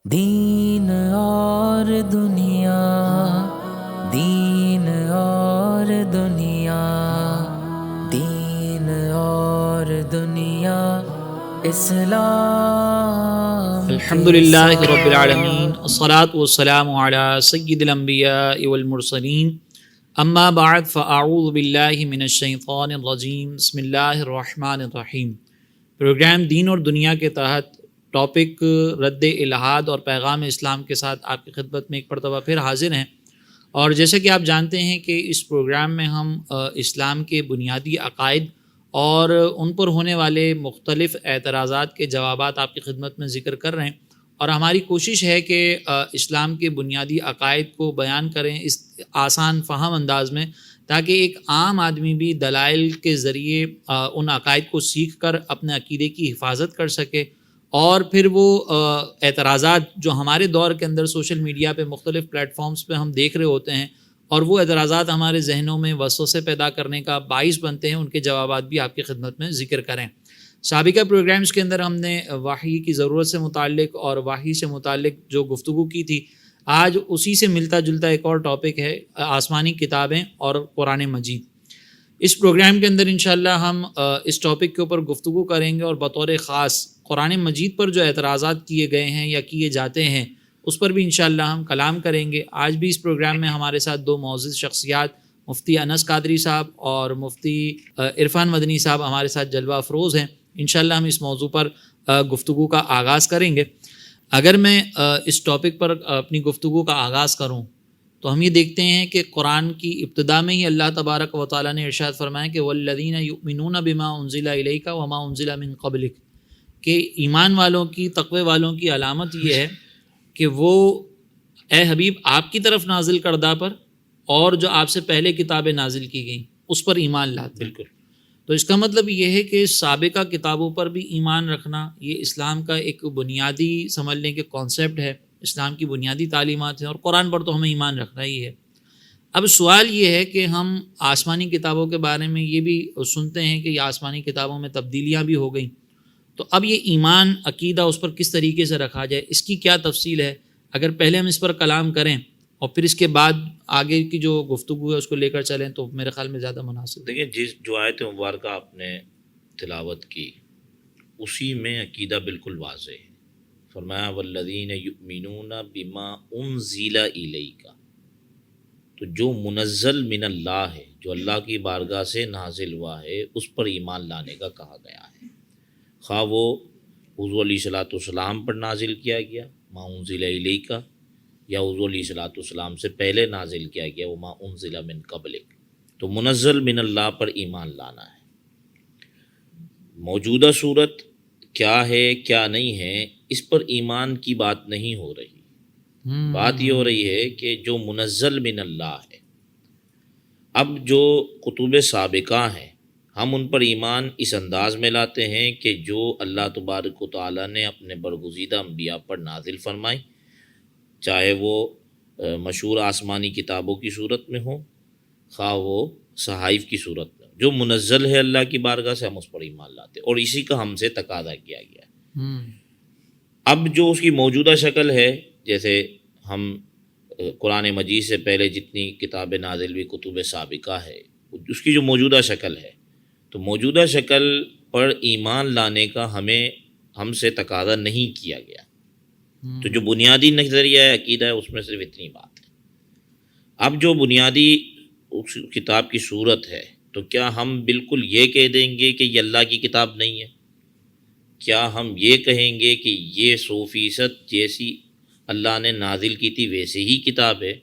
دین اور دنیا، دین اور دنیا، دین اور دنیا، اسلام الحمد کے للہ ساتھ۔ رب العالمین، الصلاۃ والسلام علی سید الانبیاء والمرسلین، اما بعد فاعوذ باللہ من الشیطان الرجیم، بسم اللہ الرحمن الرحیم۔ پروگرام دین اور دنیا کے تحت ٹاپک رد الحاد اور پیغام اسلام کے ساتھ آپ کی خدمت میں ایک مرتبہ پھر حاضر ہیں، اور جیسے کہ آپ جانتے ہیں کہ اس پروگرام میں ہم اسلام کے بنیادی عقائد اور ان پر ہونے والے مختلف اعتراضات کے جوابات آپ کی خدمت میں ذکر کر رہے ہیں، اور ہماری کوشش ہے کہ اسلام کے بنیادی عقائد کو بیان کریں اس آسان فہم انداز میں، تاکہ ایک عام آدمی بھی دلائل کے ذریعے ان عقائد کو سیکھ کر اپنے عقیدے کی حفاظت کر سکے، اور پھر وہ اعتراضات جو ہمارے دور کے اندر سوشل میڈیا پہ مختلف پلیٹ فارمز پہ ہم دیکھ رہے ہوتے ہیں، اور وہ اعتراضات ہمارے ذہنوں میں وسوسے پیدا کرنے کا باعث بنتے ہیں، ان کے جوابات بھی آپ کی خدمت میں ذکر کریں۔ سابقہ پروگرامز کے اندر ہم نے وحی کی ضرورت سے متعلق اور وحی سے متعلق جو گفتگو کی تھی، آج اسی سے ملتا جلتا ایک اور ٹاپک ہے آسمانی کتابیں اور قرآن مجید۔ اس پروگرام کے اندر انشاءاللہ ہم اس ٹاپک کے اوپر گفتگو کریں گے، اور بطور خاص قرآن مجید پر جو اعتراضات کیے گئے ہیں یا کیے جاتے ہیں اس پر بھی انشاءاللہ ہم کلام کریں گے۔ آج بھی اس پروگرام میں ہمارے ساتھ دو معزز شخصیات مفتی انس قادری صاحب اور مفتی عرفان مدنی صاحب ہمارے ساتھ جلوہ افروز ہیں۔ انشاءاللہ ہم اس موضوع پر گفتگو کا آغاز کریں گے۔ اگر میں اس ٹاپک پر اپنی گفتگو کا آغاز کروں تو ہم یہ دیکھتے ہیں کہ قرآن کی ابتدا میں ہی اللہ تبارک و تعالیٰ نے ارشاد فرمایا کہ والذین یؤمنون بما انزل الیک وما انزل من قبلک، کہ ایمان والوں کی، تقوی والوں کی علامت یہ ہے کہ وہ اے حبیب آپ کی طرف نازل کردہ پر اور جو آپ سے پہلے کتابیں نازل کی گئیں اس پر ایمان لاتے ہیں۔ بالکل، تو اس کا مطلب یہ ہے کہ سابقہ کتابوں پر بھی ایمان رکھنا یہ اسلام کا ایک بنیادی سمجھ لیں کہ کانسیپٹ ہے، اسلام کی بنیادی تعلیمات ہیں، اور قرآن پر تو ہمیں ایمان رکھنا ہی ہے۔ اب سوال یہ ہے کہ ہم آسمانی کتابوں کے بارے میں یہ بھی سنتے ہیں کہ یہ آسمانی کتابوں میں تبدیلیاں بھی ہو گئیں، تو اب یہ ایمان عقیدہ اس پر کس طریقے سے رکھا جائے، اس کی کیا تفصیل ہے؟ اگر پہلے ہم اس پر کلام کریں اور پھر اس کے بعد آگے کی جو گفتگو ہے اس کو لے کر چلیں تو میرے خیال میں زیادہ مناسب۔ دیکھیں، جو آیت مبارکہ آپ نے تلاوت کی اسی میں عقیدہ بالکل واضح ہے۔ فرمایا والذین یؤمنون بما انزل الیک، تو جو منزل من اللہ ہے، جو اللہ کی بارگاہ سے نازل ہوا ہے، اس پر ایمان لانے کا کہا گیا ہے، خواہ وہ حضور علیہ الصلوۃ والسلام پر نازل کیا گیا ما انزل الیک، یا حضور علیہ الصلوۃ والسلام سے پہلے نازل کیا گیا وما انزل من قبلک، تو منزل من اللہ پر ایمان لانا ہے۔ موجودہ صورت کیا ہے کیا نہیں ہے اس پر ایمان کی بات نہیں ہو رہی، بات یہ ہو رہی ہے کہ جو منزل من اللہ ہے۔ اب جو کتب سابقہ ہیں ہم ان پر ایمان اس انداز میں لاتے ہیں کہ جو اللہ تبارک و تعالیٰ نے اپنے برگزیدہ انبیاء پر نازل فرمائی، چاہے وہ مشہور آسمانی کتابوں کی صورت میں ہوں، خواہ وہ صحائف کی صورت میں، جو منزل ہے اللہ کی بارگاہ سے ہم اس پر ایمان لاتے ہیں، اور اسی کا ہم سے تقاضا کیا گیا ہے۔ اب جو اس کی موجودہ شکل ہے، جیسے ہم قرآن مجید سے پہلے جتنی کتابیں نازل ہوئی کتب سابقہ ہے، اس کی جو موجودہ شکل ہے، تو موجودہ شکل پر ایمان لانے کا ہم سے تقاضا نہیں کیا گیا۔ تو جو بنیادی نظریہ ہے عقیدہ ہے اس میں صرف اتنی بات ہے۔ اب جو بنیادی اس کتاب کی صورت ہے، تو کیا ہم بالکل یہ کہہ دیں گے کہ یہ اللہ کی کتاب نہیں ہے؟ کیا ہم یہ کہیں گے کہ یہ 100% جیسی اللہ نے نازل کی تھی ویسے ہی کتاب ہے؟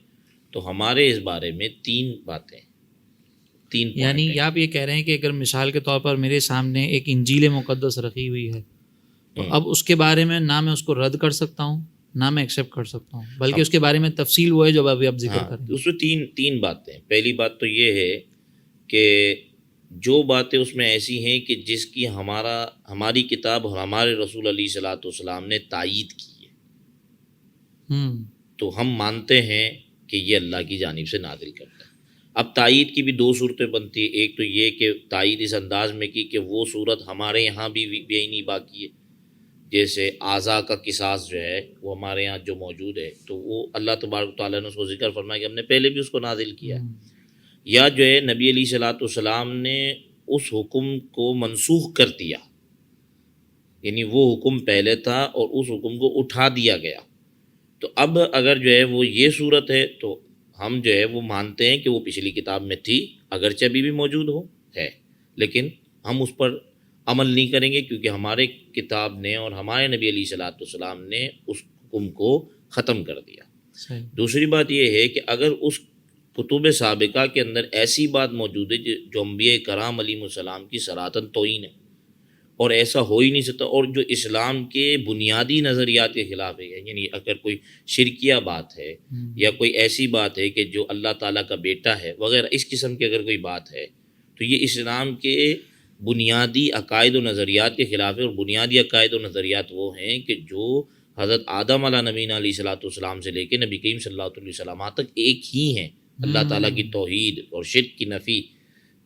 تو ہمارے اس بارے میں تین باتیں، تین یعنی پوائنٹ ہیں۔ آپ یہ کہہ رہے ہیں کہ اگر مثال کے طور پر میرے سامنے ایک انجیل مقدس رکھی ہوئی ہے تو اب اس کے بارے میں نہ میں اس کو رد کر سکتا ہوں نہ میں ایکسیپٹ کر سکتا ہوں، بلکہ اس کے بارے میں تفصیل وہ ہے جو ابھی آپ ذکر کریں گے۔ اس میں تین باتیں۔ پہلی بات تو یہ ہے کہ جو باتیں اس میں ایسی ہیں کہ جس کی ہماری کتاب اور ہمارے رسول علیہ الصلوۃ والسلام نے تائید کی ہے، تو ہم مانتے ہیں کہ یہ اللہ کی جانب سے نازل کرتا ہے۔ اب تائید کی بھی دو صورتیں بنتی ہیں، ایک تو یہ کہ تائید اس انداز میں کی کہ وہ صورت ہمارے یہاں بھی بے عینی باقی ہے، جیسے اعضاء کا قصاص جو ہے وہ ہمارے یہاں جو موجود ہے تو وہ اللہ تبارک و تعالیٰ نے اس کو ذکر فرمایا کہ ہم نے پہلے بھی اس کو نازل کیا ہے، یا جو ہے نبی علیہ الصلوۃ والسلام نے اس حکم کو منسوخ کر دیا، یعنی وہ حکم پہلے تھا اور اس حکم کو اٹھا دیا گیا، تو اب اگر جو ہے وہ یہ صورت ہے تو ہم جو ہے وہ مانتے ہیں کہ وہ پچھلی کتاب میں تھی، اگرچہ ابھی بھی موجود ہے، لیکن ہم اس پر عمل نہیں کریں گے کیونکہ ہمارے کتاب نے اور ہمارے نبی علیہ الصلوۃ والسلام نے اس حکم کو ختم کر دیا۔ صحیح۔ دوسری بات یہ ہے کہ اگر اس کتب سابقہ کے اندر ایسی بات موجود ہے جو انبیاء کرام علیہ السلام کی صراحتاً توہین ہے اور ایسا ہو ہی نہیں سکتا، اور جو اسلام کے بنیادی نظریات کے خلاف ہے، یعنی اگر کوئی شرکیہ بات ہے یا کوئی ایسی بات ہے کہ جو اللہ تعالیٰ کا بیٹا ہے وغیرہ اس قسم کی اگر کوئی بات ہے تو یہ اسلام کے بنیادی عقائد و نظریات کے خلاف ہے، اور بنیادی عقائد و نظریات وہ ہیں کہ جو حضرت آدم علیہ نبینا علیہ الصلوۃ والسلام سے لے کے نبی کریم صلی اللہ علیہ وسلم تک ایک ہی ہیں، اللہ تعالیٰ کی توحید اور شرک کی نفی۔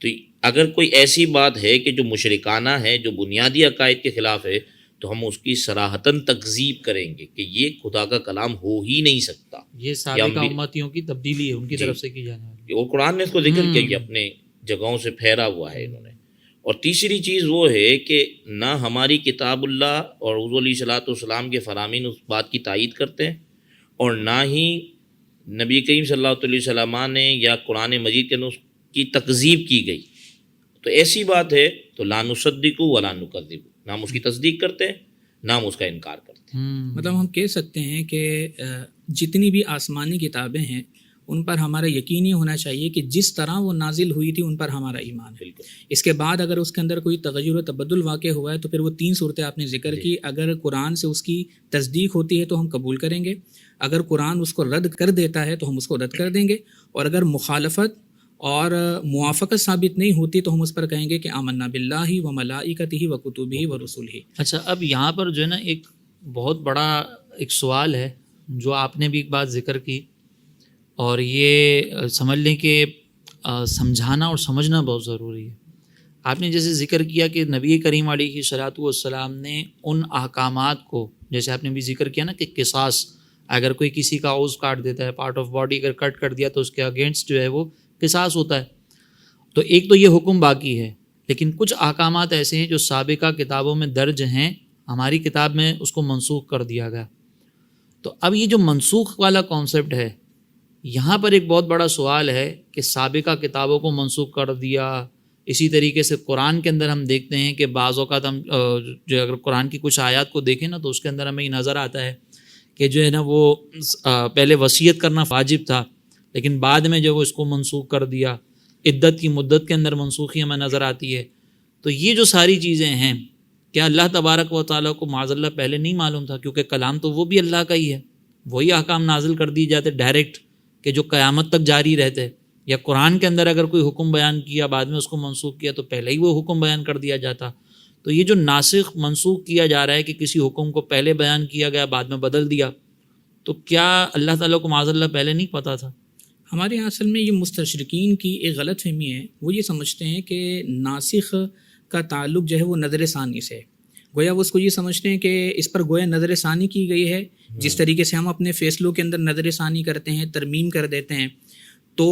تو اگر کوئی ایسی بات ہے کہ جو مشرکانہ ہے، جو بنیادی عقائد کے خلاف ہے، تو ہم اس کی صراحتاً تکذیب کریں گے کہ یہ خدا کا کلام ہو ہی نہیں سکتا، یہ سابقہ امتیوں کی تبدیلی ہے ان کی طرف سے کی جانے والی، اور قرآن نے اس کو ذکر کیا کہ اپنے جگہوں سے پھیرا ہوا ہے انہوں نے۔ اور تیسری چیز وہ ہے کہ نہ ہماری کتاب اللہ اور حضور علیہ الصلوۃ والسلام کے فرامین اس بات کی تائید کرتے ہیں، اور نہ ہی نبی کریم صلی اللہ علیہ وسلم نے یا قرآن مجید کے اندر اس کی تکذیب کی گئی، تو ایسی بات ہے تو لا نصدق ولا نکذب، نہ ہم اس کی تصدیق کرتے ہیں نہ ہم اس کا انکار کرتے ہیں۔ مطلب ہم کہہ سکتے ہیں کہ جتنی بھی آسمانی کتابیں ہیں ان پر ہمارا یقین یہ ہونا چاہیے کہ جس طرح وہ نازل ہوئی تھی ان پر ہمارا ایمان ہے۔ بالکل۔ اس کے بعد اگر اس کے اندر کوئی تغیر و تبدل واقع ہوا ہے تو پھر وہ 3 صورتیں آپ نے ذکر کی، اگر قرآن سے اس کی تصدیق ہوتی ہے تو ہم قبول کریں گے، اگر قرآن اس کو رد کر دیتا ہے تو ہم اس کو رد کر دیں گے، اور اگر مخالفت اور موافقت ثابت نہیں ہوتی تو ہم اس پر کہیں گے کہ آمنا باللہ و ملائکتہ و کتبہ و رسلہ۔ اچھا، اب یہاں پر جو ہے نا ایک بہت بڑا ایک سوال ہے جو آپ نے بھی ایک بات ذکر کی، اور یہ سمجھ لیں کہ سمجھانا اور سمجھنا بہت ضروری ہے۔ آپ نے جیسے ذکر کیا کہ نبی کریم علیہ الصلوۃ والسلام نے ان احکامات کو، جیسے آپ نے بھی ذکر کیا نا کہ قصاص، اگر کوئی کسی کا عضو کاٹ دیتا ہے، پارٹ آف باڈی اگر کٹ کر دیا تو اس کے اگینسٹ جو ہے وہ قصاص ہوتا ہے، تو ایک تو یہ حکم باقی ہے، لیکن کچھ احکامات ایسے ہیں جو سابقہ کتابوں میں درج ہیں، ہماری کتاب میں اس کو منسوخ کر دیا گیا۔ تو اب یہ جو منسوخ والا کانسیپٹ ہے، یہاں پر ایک بہت بڑا سوال ہے کہ سابقہ کتابوں کو منسوخ کر دیا، اسی طریقے سے قرآن کے اندر ہم دیکھتے ہیں کہ بعض اوقات ہم جو اگر قرآن کی کچھ آیات کو دیکھیں نا تو اس کے اندر ہمیں یہ نظر آتا ہے کہ جو ہے نا وہ پہلے وصیت کرنا واجب تھا، لیکن بعد میں جو وہ اس کو منسوخ کر دیا، عدت کی مدت کے اندر منسوخی ہمیں نظر آتی ہے۔ تو یہ جو ساری چیزیں ہیں، کیا اللہ تبارک و تعالیٰ کو معاذ اللہ پہلے نہیں معلوم تھا؟ کیونکہ کلام تو وہ بھی اللہ کا ہی ہے، وہی احکام نازل کر دی جاتے ڈائریکٹ کہ جو قیامت تک جاری رہتے، یا قرآن کے اندر اگر کوئی حکم بیان کیا بعد میں اس کو منسوخ کیا تو پہلے ہی وہ حکم بیان کر دیا جاتا۔ تو یہ جو ناسخ منسوخ کیا جا رہا ہے کہ کسی حکم کو پہلے بیان کیا گیا بعد میں بدل دیا، تو کیا اللہ تعالیٰ کو معاذ اللہ پہلے نہیں پتہ تھا؟ ہمارے یہاں اصل میں یہ مستشرقین کی ایک غلط فہمی ہے، وہ یہ سمجھتے ہیں کہ ناسخ کا تعلق جو ہے وہ نظر ثانی سے، گویا وہ اس کو یہ سمجھتے ہیں کہ اس پر گویا نظر ثانی کی گئی ہے، جس طریقے سے ہم اپنے فیصلوں کے اندر نظر ثانی کرتے ہیں، ترمیم کر دیتے ہیں۔ تو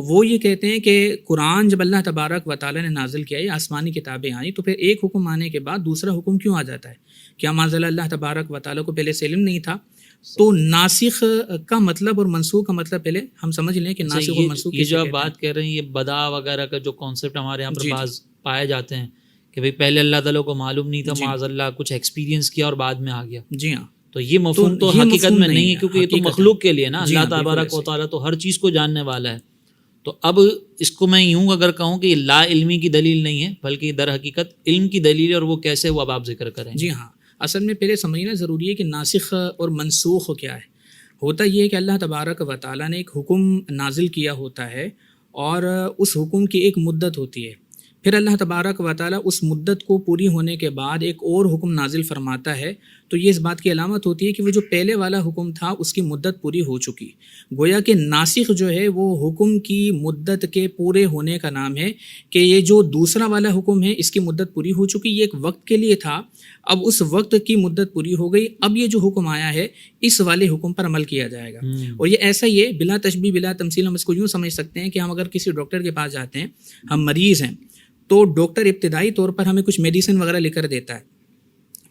وہ یہ کہتے ہیں کہ قرآن جب اللہ تبارک و تعالیٰ نے نازل کیا، یہ آسمانی کتابیں آئیں، تو پھر ایک حکم آنے کے بعد دوسرا حکم کیوں آ جاتا ہے؟ کیا معاذ اللہ تبارک و تعالیٰ کو پہلے سے علم نہیں تھا؟ تو ناسخ کا مطلب اور منسوخ کا مطلب پہلے ہم سمجھ لیں کہ ناسخ اور منسوخ یہ جو آپ بات کہہ رہے ہیں، یہ بدا وغیرہ کا جو کانسیپٹ ہمارے یہاں پر بعض پائے جاتے ہیں کہ بھئی پہلے اللہ تعالیٰ کو معلوم نہیں تھا، معاذ اللہ کچھ ایکسپیرینس کیا اور بعد میں آ گیا۔ جی ہاں، تو یہ مفہوم تو حقیقت میں نہیں ہے، کیونکہ یہ تو مخلوق کے لیے نا، اللہ تبارک و تعالیٰ تو ہر چیز کو جاننے والا ہے۔ تو اب اس کو میں یوں اگر کہوں کہ یہ لا علمی کی دلیل نہیں ہے بلکہ یہ در حقیقت علم کی دلیل ہے، اور وہ کیسے وہ اب آپ ذکر کریں۔ جی ہاں، اصل میں پہلے سمجھنا ضروری ہے کہ ناسخ اور منسوخ کیا ہے۔ ہوتا یہ ہے کہ اللہ تبارک و تعالیٰ نے ایک حکم نازل کیا ہوتا ہے، اور اس حکم کی ایک مدت ہوتی ہے۔ پھر اللہ تبارک و تعالیٰ اس مدت کو پوری ہونے کے بعد ایک اور حکم نازل فرماتا ہے، تو یہ اس بات کی علامت ہوتی ہے کہ وہ جو پہلے والا حکم تھا اس کی مدت پوری ہو چکی. گویا کہ ناسخ جو ہے وہ حکم کی مدت کے پورے ہونے کا نام ہے کہ یہ جو دوسرا والا حکم ہے اس کی مدت پوری ہو چکی، یہ ایک وقت کے لیے تھا، اب اس وقت کی مدت پوری ہو گئی، اب یہ جو حکم آیا ہے اس والے حکم پر عمل کیا جائے گا. اور یہ ایسا ہی ہے، بلا تشبیہ بلا تمثیل ہم اس کو یوں سمجھ سکتے ہیں کہ ہم اگر کسی ڈاکٹر کے پاس جاتے ہیں، ہم مریض ہیں، تو ڈاکٹر ابتدائی طور پر ہمیں کچھ میڈیسن وغیرہ لکھ کر دیتا ہے،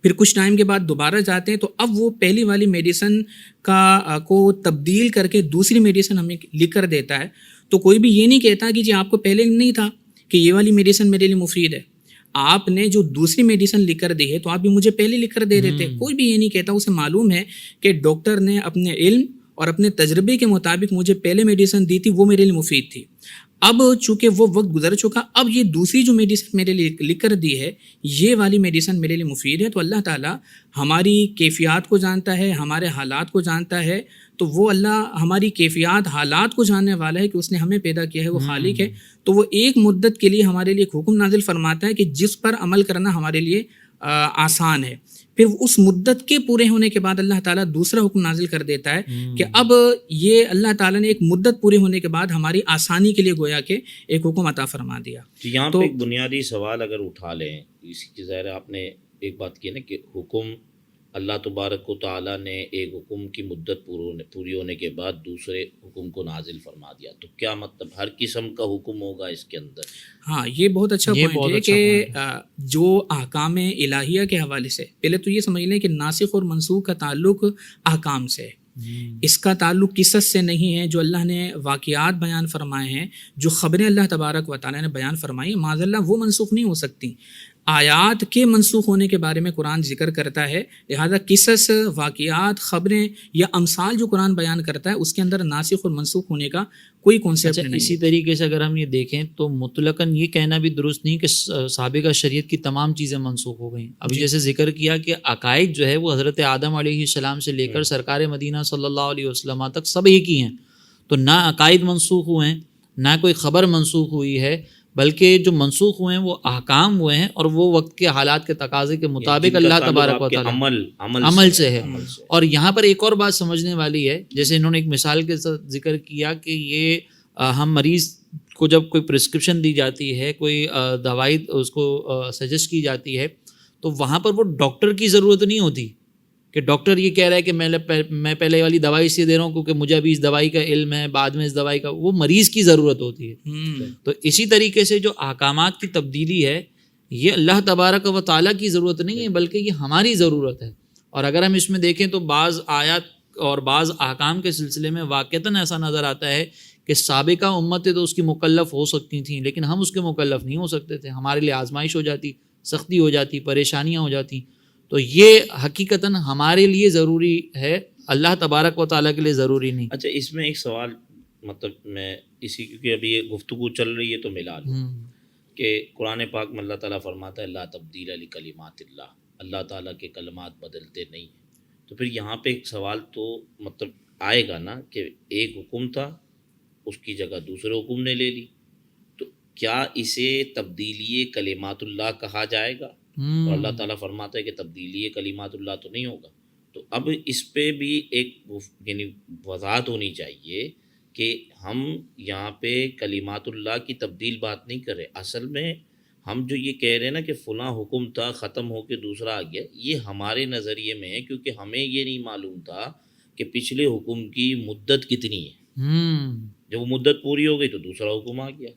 پھر کچھ ٹائم کے بعد دوبارہ جاتے ہیں تو اب وہ پہلی والی میڈیسن کو تبدیل کر کے دوسری میڈیسن ہمیں لکھ کر دیتا ہے. تو کوئی بھی یہ نہیں کہتا کہ جی آپ کو پہلے نہیں تھا کہ یہ والی میڈیسن میرے لیے مفید ہے، آپ نے جو دوسری میڈیسن لکھ کر دی ہے تو آپ بھی مجھے پہلے لکھ کر دے دیتے. کوئی بھی یہ نہیں کہتا، اسے معلوم ہے کہ ڈاکٹر نے اپنے علم اور اپنے تجربے کے مطابق مجھے پہلے میڈیسن دی تھی، وہ میرے لیے مفید تھی. اب چونکہ وہ وقت گزر چکا، اب یہ دوسری جو میڈیسن میرے لیے لکھ کر دی ہے یہ والی میڈیسن میرے لیے مفید ہے. تو اللہ تعالیٰ ہماری کیفیات کو جانتا ہے، ہمارے حالات کو جانتا ہے، تو وہ اللہ ہماری کیفیات حالات کو جاننے والا ہے کہ اس نے ہمیں پیدا کیا ہے، وہ خالق ہے. تو وہ ایک مدت کے لیے ہمارے لیے ایک حکم نازل فرماتا ہے کہ جس پر عمل کرنا ہمارے لیے آسان ہے. پھر اس مدت کے پورے ہونے کے بعد اللہ تعالیٰ دوسرا حکم نازل کر دیتا ہے کہ اب یہ اللہ تعالیٰ نے ایک مدت پوری ہونے کے بعد ہماری آسانی کے لیے گویا کہ ایک حکم عطا فرما دیا. یہاں پہ ایک بنیادی سوال اگر اٹھا لیں، اسی کی ظاہر آپ نے ایک بات کی نا کہ حکم اللہ تبارک و تعالیٰ نے ایک حکم کی مدت پوری ہونے کے بعد دوسرے حکم کو نازل فرما دیا، تو کیا مطلب ہر قسم کا حکم ہوگا اس کے اندر؟ ہاں، یہ بہت اچھا پوائنٹ ہے کہ جو احکام الہیہ کے حوالے سے پہلے تو یہ سمجھ لیں کہ ناسخ اور منسوخ کا تعلق احکام سے ہے، اس کا تعلق قصص سے نہیں ہے. جو اللہ نے واقعات بیان فرمائے ہیں، جو خبریں اللہ تبارک و تعالیٰ نے بیان فرمائی ہیں، معاذ اللہ وہ منسوخ نہیں ہو سکتی. آیات کے منسوخ ہونے کے بارے میں قرآن ذکر کرتا ہے، لہذا قصص، واقعات، خبریں یا امثال جو قرآن بیان کرتا ہے اس کے اندر ناسخ اور منسوخ ہونے کا کوئی کانسیپٹ نہیں. اسی طریقے سے اگر ہم یہ دیکھیں تو مطلقاً یہ کہنا بھی درست نہیں کہ سابقہ شریعت کی تمام چیزیں منسوخ ہو گئیں. ابھی جیسے ذکر کیا کہ عقائد جو ہے وہ حضرت آدم علیہ السلام سے لے کر سرکار مدینہ صلی اللہ علیہ وسلم تک سب ایک ہی ہیں. تو نہ عقائد منسوخ ہوئے ہیں، نہ کوئی خبر منسوخ ہوئی ہے، بلکہ جو منسوخ ہوئے ہیں وہ احکام ہوئے ہیں، اور وہ وقت کے حالات کے تقاضے کے مطابق اللہ تبارک و تعالیٰ عمل سے ہے. اور یہاں پر ایک اور بات سمجھنے والی ہے، جیسے انہوں نے ایک مثال کے ساتھ ذکر کیا کہ یہ ہم مریض کو جب کوئی پرسکرپشن دی جاتی ہے، کوئی دوائی اس کو سجیسٹ کی جاتی ہے، تو وہاں پر وہ ڈاکٹر کی ضرورت نہیں ہوتی کہ ڈاکٹر یہ کہہ رہا ہے کہ میں پہلے والی دوائی سے دے رہا ہوں کیونکہ مجھے ابھی اس دوائی کا علم ہے، بعد میں اس دوائی کا، وہ مریض کی ضرورت ہوتی ہے. تو اسی طریقے سے جو احکامات کی تبدیلی ہے یہ اللہ تبارک و تعالیٰ کی ضرورت نہیں ہے بلکہ یہ ہماری ضرورت ہے. اور اگر ہم اس میں دیکھیں تو بعض آیات اور بعض احکام کے سلسلے میں واقعتاً ایسا نظر آتا ہے کہ سابقہ امتیں تو اس کی مکلف ہو سکتی تھیں لیکن ہم اس کے مکلف نہیں ہو سکتے تھے. ہمارے لیے آزمائش ہو جاتی، سختی ہو جاتی، پریشانیاں ہو جاتی. تو یہ حقیقتاً ہمارے لیے ضروری ہے، اللہ تبارک و تعالیٰ کے لیے ضروری نہیں. اچھا، اس میں ایک سوال مطلب میں اسی کیونکہ ابھی یہ گفتگو چل رہی ہے تو ملا لوں کہ قرآن پاک میں اللہ تعالیٰ فرماتا ہے لا تبدیل لکلمات اللہ، اللہ تعالیٰ کے کلمات بدلتے نہیں ہیں. تو پھر یہاں پہ ایک سوال تو مطلب آئے گا نا کہ ایک حکم تھا، اس کی جگہ دوسرے حکم نے لے لی، تو کیا اسے تبدیلی کلمات اللہ کہا جائے گا؟ اور اللہ تعالیٰ فرماتا ہے کہ تبدیلی کلمات اللہ تو نہیں ہوگا. تو اب اس پہ بھی ایک یعنی وضاحت ہونی چاہیے کہ ہم یہاں پہ کلمات اللہ کی تبدیل بات نہیں کر رہے. اصل میں ہم جو یہ کہہ رہے ہیں نا کہ فلاں حکم تھا ختم ہو کے دوسرا آ گیا، یہ ہمارے نظریے میں ہے کیونکہ ہمیں یہ نہیں معلوم تھا کہ پچھلے حکم کی مدت کتنی ہے. جب وہ مدت پوری ہو گئی تو دوسرا حکم آ گیا.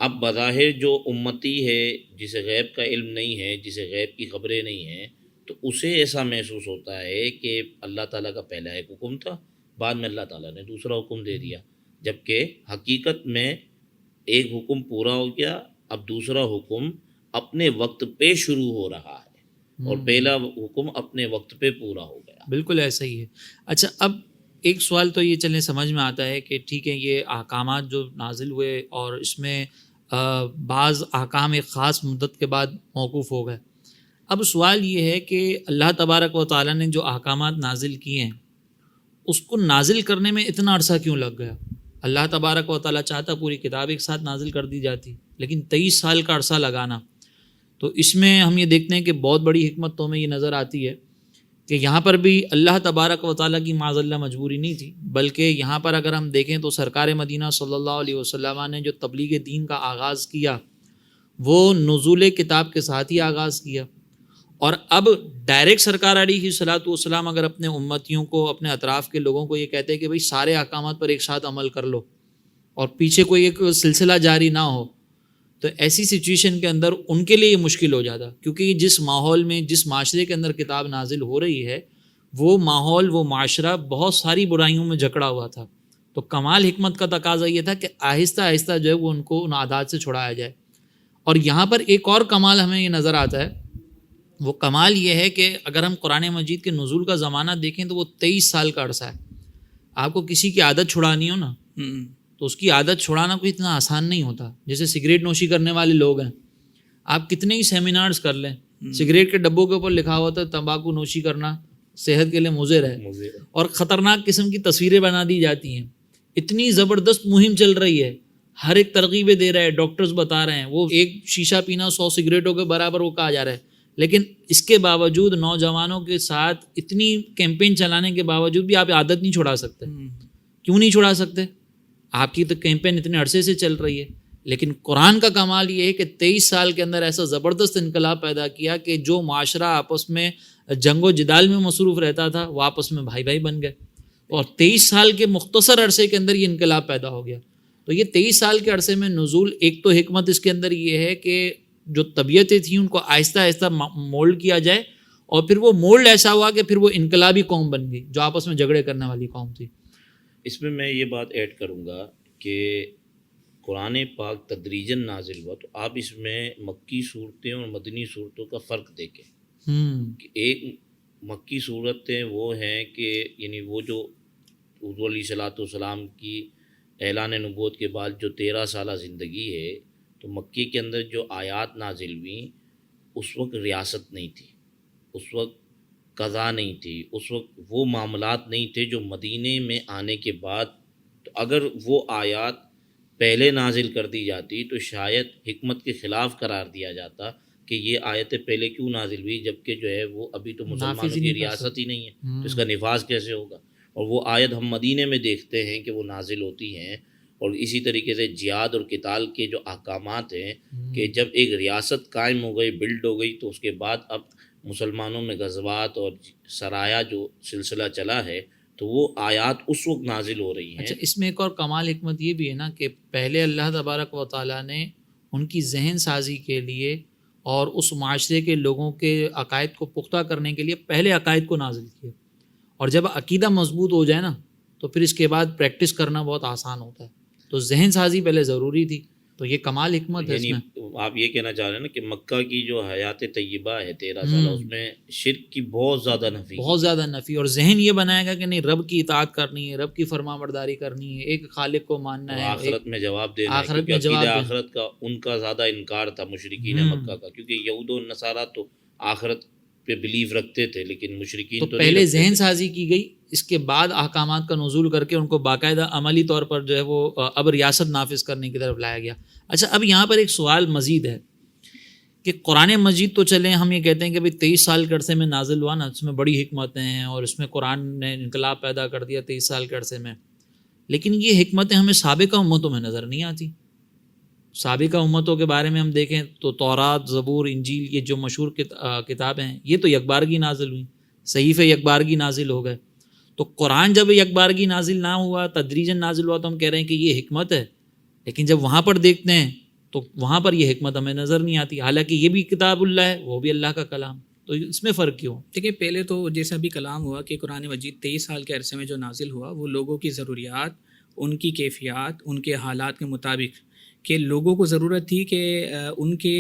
اب بظاہر جو امتی ہے جسے غیب کا علم نہیں ہے، جسے غیب کی خبریں نہیں ہیں، تو اسے ایسا محسوس ہوتا ہے کہ اللہ تعالیٰ کا پہلا ایک حکم تھا، بعد میں اللہ تعالیٰ نے دوسرا حکم دے دیا، جبکہ حقیقت میں ایک حکم پورا ہو گیا، اب دوسرا حکم اپنے وقت پہ شروع ہو رہا ہے اور پہلا حکم اپنے وقت پہ پورا ہو گیا. بالکل ایسا ہی ہے. اچھا، اب ایک سوال تو یہ چلنے سمجھ میں آتا ہے کہ ٹھیک ہے یہ احکامات جو نازل ہوئے اور اس میں بعض احکام ایک خاص مدت کے بعد موقوف ہو گئے. اب سوال یہ ہے کہ اللہ تبارک و تعالیٰ نے جو احکامات نازل کیے ہیں اس کو نازل کرنے میں اتنا عرصہ کیوں لگ گیا؟ اللہ تبارک و تعالیٰ چاہتا پوری کتاب ایک ساتھ نازل کر دی جاتی. لیکن 23 سال کا عرصہ لگانا، تو اس میں ہم یہ دیکھتے ہیں کہ بہت بڑی حکمت تو ہمیں یہ نظر آتی ہے کہ یہاں پر بھی اللہ تبارک و تعالیٰ کی معاذ اللہ مجبوری نہیں تھی، بلکہ یہاں پر اگر ہم دیکھیں تو سرکار مدینہ صلی اللہ علیہ وسلم نے جو تبلیغ دین کا آغاز کیا وہ نزول کتاب کے ساتھ ہی آغاز کیا، اور اب ڈائریکٹ سرکار علیہ الصلوۃ والسلام اگر اپنے امتیوں کو، اپنے اطراف کے لوگوں کو یہ کہتے ہیں کہ بھئی سارے احکامات پر ایک ساتھ عمل کر لو اور پیچھے کوئی ایک سلسلہ جاری نہ ہو، تو ایسی سچویشن کے اندر ان کے لیے یہ مشکل ہو جاتا، کیونکہ جس ماحول میں، جس معاشرے کے اندر کتاب نازل ہو رہی ہے وہ ماحول، وہ معاشرہ بہت ساری برائیوں میں جکڑا ہوا تھا، تو کمال حکمت کا تقاضا یہ تھا کہ آہستہ آہستہ جو ہے وہ ان کو ان عادات سے چھڑایا جائے۔ اور یہاں پر ایک اور کمال ہمیں یہ نظر آتا ہے، وہ کمال یہ ہے کہ اگر ہم قرآن مجید کے نزول کا زمانہ دیکھیں تو وہ 23 سال کا عرصہ ہے۔ آپ کو کسی کی عادت چھڑانی ہو نا تو اس کی عادت چھڑانا کوئی اتنا آسان نہیں ہوتا۔ جیسے سگریٹ نوشی کرنے والے لوگ ہیں، آپ کتنے ہی سیمینارز کر لیں، سگریٹ کے ڈبوں کے اوپر لکھا ہوا تھا تمباکو نوشی کرنا صحت کے لیے مضر ہے، اور خطرناک قسم کی تصویریں بنا دی جاتی ہیں۔ اتنی زبردست مہم چل رہی ہے، ہر ایک ترغیبیں دے رہا ہے، ڈاکٹرز بتا رہے ہیں، وہ ایک شیشہ پینا 100 سگریٹوں کے برابر وہ کہا جا رہا ہے، لیکن اس کے باوجود نوجوانوں کے ساتھ اتنی کیمپین چلانے کے باوجود بھی آپ عادت نہیں چھڑا سکتے۔ کیوں نہیں چھڑا سکتے؟ آپ کی تو کیمپین اتنے عرصے سے چل رہی ہے، لیکن قرآن کا کمال یہ ہے کہ 23 سال کے اندر ایسا زبردست انقلاب پیدا کیا کہ جو معاشرہ آپس میں جنگ و جدال میں مصروف رہتا تھا وہ آپس میں بھائی بھائی بن گئے، اور 23 سال کے مختصر عرصے کے اندر یہ انقلاب پیدا ہو گیا۔ تو یہ 23 سال کے عرصے میں نزول، ایک تو حکمت اس کے اندر یہ ہے کہ جو طبیعتیں تھیں ان کو آہستہ آہستہ مولڈ کیا جائے، اور پھر وہ مولڈ ایسا ہوا کہ پھر وہ انقلابی قوم بن گئی جو آپس میں جھگڑے کرنے والی قوم تھی۔ اس میں یہ بات ایڈ کروں گا کہ قرآن پاک تدریجاً نازل ہوا، تو آپ اس میں مکی صورتیں اور مدنی صورتوں کا فرق دیکھیں کہ ایک مکی صورتیں وہ ہیں کہ یعنی وہ جو حضور علیہ الصلوۃ والسلام کی اعلان نبوت کے بعد جو 13 سالہ زندگی ہے، تو مکی کے اندر جو آیات نازل ہوئیں اس وقت ریاست نہیں تھی، اس وقت قضا نہیں تھی، اس وقت وہ معاملات نہیں تھے جو مدینے میں آنے کے بعد، تو اگر وہ آیات پہلے نازل کر دی جاتی تو شاید حکمت کے خلاف قرار دیا جاتا کہ یہ آیتیں پہلے کیوں نازل ہوئی، جبکہ جو ہے وہ ابھی تو مسلمانوں کی ریاست ہی نہیں ہے، تو اس کا نفاذ کیسے ہوگا؟ اور وہ آیت ہم مدینے میں دیکھتے ہیں کہ وہ نازل ہوتی ہیں۔ اور اسی طریقے سے جہاد اور قتال کے جو احکامات ہیں کہ جب ایک ریاست قائم ہو گئی، بلڈ ہو گئی، تو اس کے بعد اب مسلمانوں میں غزوات اور سرایا جو سلسلہ چلا ہے تو وہ آیات اس وقت نازل ہو رہی ہیں۔ اچھا، اس میں ایک اور کمال حکمت یہ بھی ہے نا کہ پہلے اللہ تبارک و تعالیٰ نے ان کی ذہن سازی کے لیے اور اس معاشرے کے لوگوں کے عقائد کو پختہ کرنے کے لیے پہلے عقائد کو نازل کیا، اور جب عقیدہ مضبوط ہو جائے نا تو پھر اس کے بعد پریکٹس کرنا بہت آسان ہوتا ہے، تو ذہن سازی پہلے ضروری تھی، تو یہ کمال حکمت ہے۔ یعنی آپ یہ کہنا چاہ رہے ہیں نا کہ مکہ کی جو حیات طیبہ ہے 13 سالہ، اس میں شرک کی بہت زیادہ نفی، اور ذہن یہ بنائے گا کہ نہیں، رب کی اطاعت کرنی ہے، رب کی فرما برداری کرنی ہے، ایک خالق کو ماننا ہے، آخرت میں جواب دینا ہے، آخرت میں جواب آخرت کا ان کا زیادہ انکار تھا مشرکین مکہ کا، کیونکہ یہود و نصارہ تو آخرت پہ بلیف رکھتے تھے لیکن مشرکین تو پہلے ذہن سازی کی گئی، اس کے بعد احکامات کا نزول کر کے ان کو باقاعدہ عملی طور پر جو ہے وہ اب ریاست نافذ کرنے کی طرف لایا گیا۔ اچھا، اب یہاں پر ایک سوال مزید ہے کہ قرآن مجید تو چلیں ہم یہ کہتے ہیں کہ 23 سال کے عرصے میں نازل ہوا نا، اس میں بڑی حکمتیں ہیں اور اس میں قرآن نے انقلاب پیدا کر دیا 23 سال کے عرصے میں، لیکن یہ حکمتیں ہمیں سابقہ امتوں میں نظر نہیں آتی۔ سابقہ امتوں کے بارے میں ہم دیکھیں تو تورات، زبور، انجیل، یہ جو مشہور کتابیں ہیں یہ تو یکبارگی نازل ہوئیں، صحیفے یکبارگی نازل ہو گئے، تو قرآن جب یکبارگی نازل نہ ہوا، تدریجاً نازل ہوا، تو ہم کہہ رہے ہیں کہ یہ حکمت ہے، لیکن جب وہاں پر دیکھتے ہیں تو وہاں پر یہ حکمت ہمیں نظر نہیں آتی، حالانکہ یہ بھی کتاب اللہ ہے، وہ بھی اللہ کا کلام، تو اس میں فرق کیوں؟ دیکھیں، پہلے تو جیسا بھی کلام ہوا کہ قرآن مجید 23 سال کے عرصے میں جو نازل ہوا وہ لوگوں کی ضروریات، ان کی کیفیات، ان کے حالات کے مطابق، کہ لوگوں کو ضرورت تھی کہ ان کے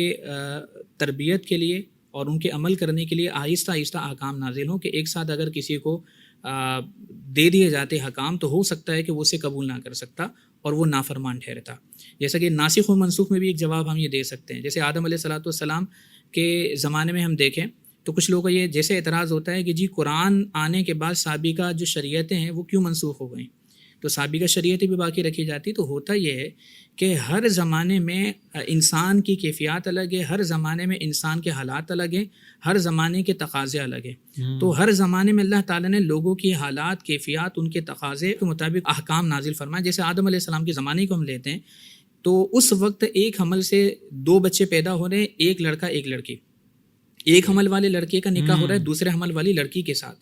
تربیت کے لیے اور ان کے عمل کرنے کے لیے آہستہ آہستہ احکام نازل ہوں، کہ ایک ساتھ اگر کسی کو دے دیے جاتے حکام تو ہو سکتا ہے کہ وہ اسے قبول نہ کر سکتا اور وہ نافرمان ٹھہرتا۔ جیسا کہ ناسخ و منسوخ میں بھی ایک جواب ہم یہ دے سکتے ہیں، جیسے آدم علیہ الصلوۃ والسلام کے زمانے میں ہم دیکھیں تو کچھ لوگوں کا یہ جیسے اعتراض ہوتا ہے کہ جی قرآن آنے کے بعد سابقہ جو شریعتیں ہیں وہ کیوں منسوخ ہو گئیں، تو سابقہ شریعتیں بھی باقی رکھی جاتی. تو ہوتا یہ ہے کہ ہر زمانے میں انسان کی کیفیات الگ ہے، ہر زمانے میں انسان کے حالات الگ ہیں، ہر زمانے کے تقاضے الگ ہیں. تو ہر زمانے میں اللہ تعالیٰ نے لوگوں کی حالات، کیفیات، ان کے تقاضے کے مطابق احکام نازل فرمائے. جیسے آدم علیہ السلام کے زمانے کو ہم لیتے ہیں تو اس وقت ایک حمل سے 2 بچے پیدا ہو رہے ہیں، ایک لڑکا ایک لڑکی. ایک حمل والے لڑکے کا نکاح ہو رہا ہے دوسرے حمل والی لڑکی کے ساتھ.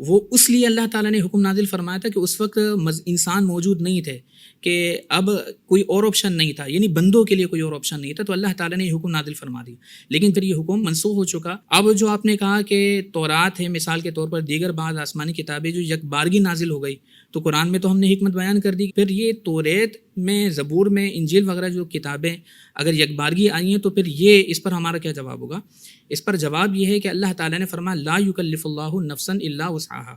وہ اس لیے اللہ تعالیٰ نے حکم نازل فرمایا تھا کہ اس وقت انسان موجود نہیں تھے، کہ اب کوئی اور آپشن نہیں تھا، یعنی بندوں کے لیے کوئی اور آپشن نہیں تھا. تو اللہ تعالیٰ نے یہ حکم نازل فرما دیا. لیکن پھر یہ حکم منسوخ ہو چکا. اب جو آپ نے کہا کہ تورات ہے مثال کے طور پر، دیگر بعض آسمانی کتابیں جو یک بارگی نازل ہو گئی، تو قرآن میں تو ہم نے حکمت بیان کر دی. پھر یہ توریت میں، زبور میں، انجیل وغیرہ جو کتابیں اگر یک بارگی آئی ہیں تو پھر یہ اس پر ہمارا کیا جواب ہوگا؟ اس پر جواب یہ ہے کہ اللہ تعالیٰ نے فرمایا لا یکلف اللہ نفسا الا وسعها،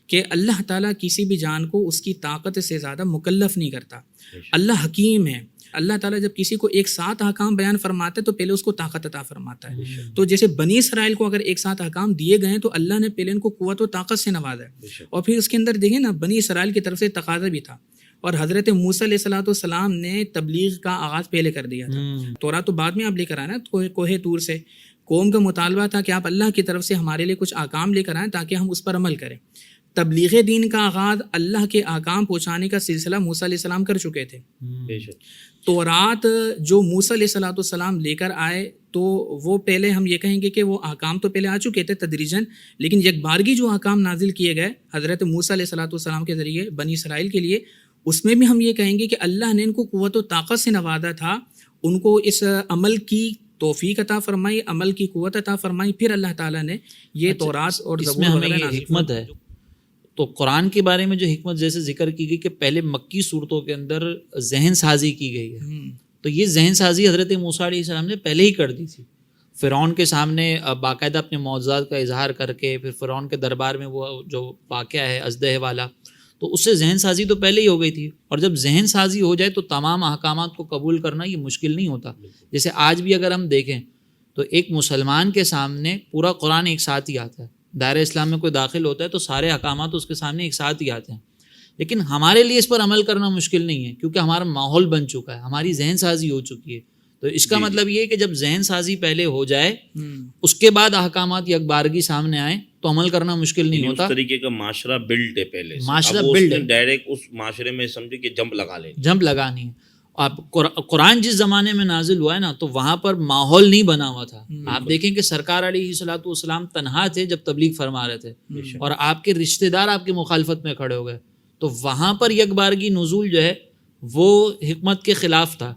کہ اللہ تعالیٰ کسی بھی جان کو اس کی طاقت سے زیادہ مکلف نہیں کرتا. اللہ حکیم ہے. اللہ تعالیٰ جب کسی کو ایک ساتھ احکام بیان فرماتا ہے تو پہلے اس کو طاقت عطا فرماتا ہے. تو جیسے بنی اسرائیل کو اگر ایک ساتھ احکام دیے گئے تو اللہ نے پہلے ان کو قوت و طاقت سے نوازا ہے. اور پھر اس کے اندر دیکھیں نا، بنی اسرائیل کی طرف سے تقاضا بھی تھا، اور حضرت موسیٰ علیہ السلام نے تبلیغ کا آغاز پہلے کر دیا تھا. تورات تو بعد میں آپ لے کر آئے نا کوہ طور سے. قوم کا مطالبہ تھا کہ آپ اللہ کی طرف سے ہمارے لیے کچھ احکام لے کر آئیں تاکہ ہم اس پر عمل کریں. تبلیغ دین کا آغاز اللہ کے احکام پہنچانے کا سلسلہ موسیٰ علیہ السلام کر چکے تھے. تورات جو موسیٰ علیہ السلام لے کر آئے تو وہ پہلے ہم یہ کہیں گے کہ وہ احکام تو پہلے آ چکے تھے تدریجاً، لیکن یک بارگی جو احکام نازل کیے گئے حضرت موسیٰ علیہ السلام کے ذریعے بنی اسرائیل کے لیے، اس میں بھی ہم یہ کہیں گے کہ اللہ نے ان کو قوت و طاقت سے نوازا تھا، ان کو اس عمل کی توفیق عطا فرمائی، عمل کی قوت عطا فرمائی. پھر اللہ تعالیٰ نے یہ تورات اور زبور وغیرہ نازل حکمت ہے. تو قرآن کے بارے میں جو حکمت جیسے ذکر کی گئی کہ پہلے مکی صورتوں کے اندر ذہن سازی کی گئی ہے، تو یہ ذہن سازی حضرت موسیٰ علیہ السلام نے پہلے ہی کر دی تھی. فرعون کے سامنے باقاعدہ اپنے معجزات کا اظہار کر کے پھر فرعون کے دربار میں وہ جو واقعہ ہے ازدہ والا، تو اس سے ذہن سازی تو پہلے ہی ہو گئی تھی. اور جب ذہن سازی ہو جائے تو تمام احکامات کو قبول کرنا یہ مشکل نہیں ہوتا. جیسے آج بھی اگر ہم دیکھیں تو ایک مسلمان کے سامنے پورا قرآن ایک ساتھ ہی آتا ہے. دائرہ اسلام میں کوئی داخل ہوتا ہے تو سارے احکامات اس کے سامنے ایک ساتھ ہی آتے ہیں. لیکن ہمارے لیے اس پر عمل کرنا مشکل نہیں ہے کیونکہ ہمارا ماحول بن چکا ہے، ہماری ذہن سازی ہو چکی ہے. تو اس کا مطلب یہ ہے کہ جب ذہن سازی پہلے ہو جائے اس کے بعد احکامات یک بارگی سامنے آئیں تو عمل کرنا مشکل نہیں ہوتا. اس طریقے کا معاشرہ بلڈ ہے پہلے سے، معاشرہ بلڈ ہے، ڈائریکٹ اس معاشرے میں سمجھے کہ جمپ لگا لیں، جمپ لگانی ہے. آپ قرآن جس زمانے میں نازل ہوا ہے نا تو وہاں پر ماحول نہیں بنا ہوا تھا. آپ دیکھیں کہ سرکار علیہ الصلوۃ والسلام تنہا تھے جب تبلیغ فرما رہے تھے اور آپ کے رشتہ دار آپ کی مخالفت میں کھڑے ہو گئے، تو وہاں پر یک بارگی نزول جو ہے وہ حکمت کے خلاف تھا.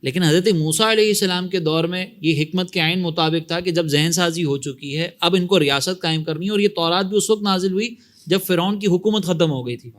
لیکن حضرت موسیٰ علیہ السلام کے دور میں یہ حکمت کے عین مطابق تھا کہ جب ذہن سازی ہو چکی ہے اب ان کو ریاست قائم کرنی ہے. اور یہ تورات بھی اس وقت نازل ہوئی جب فرعون کی حکومت ختم ہو گئی تھی،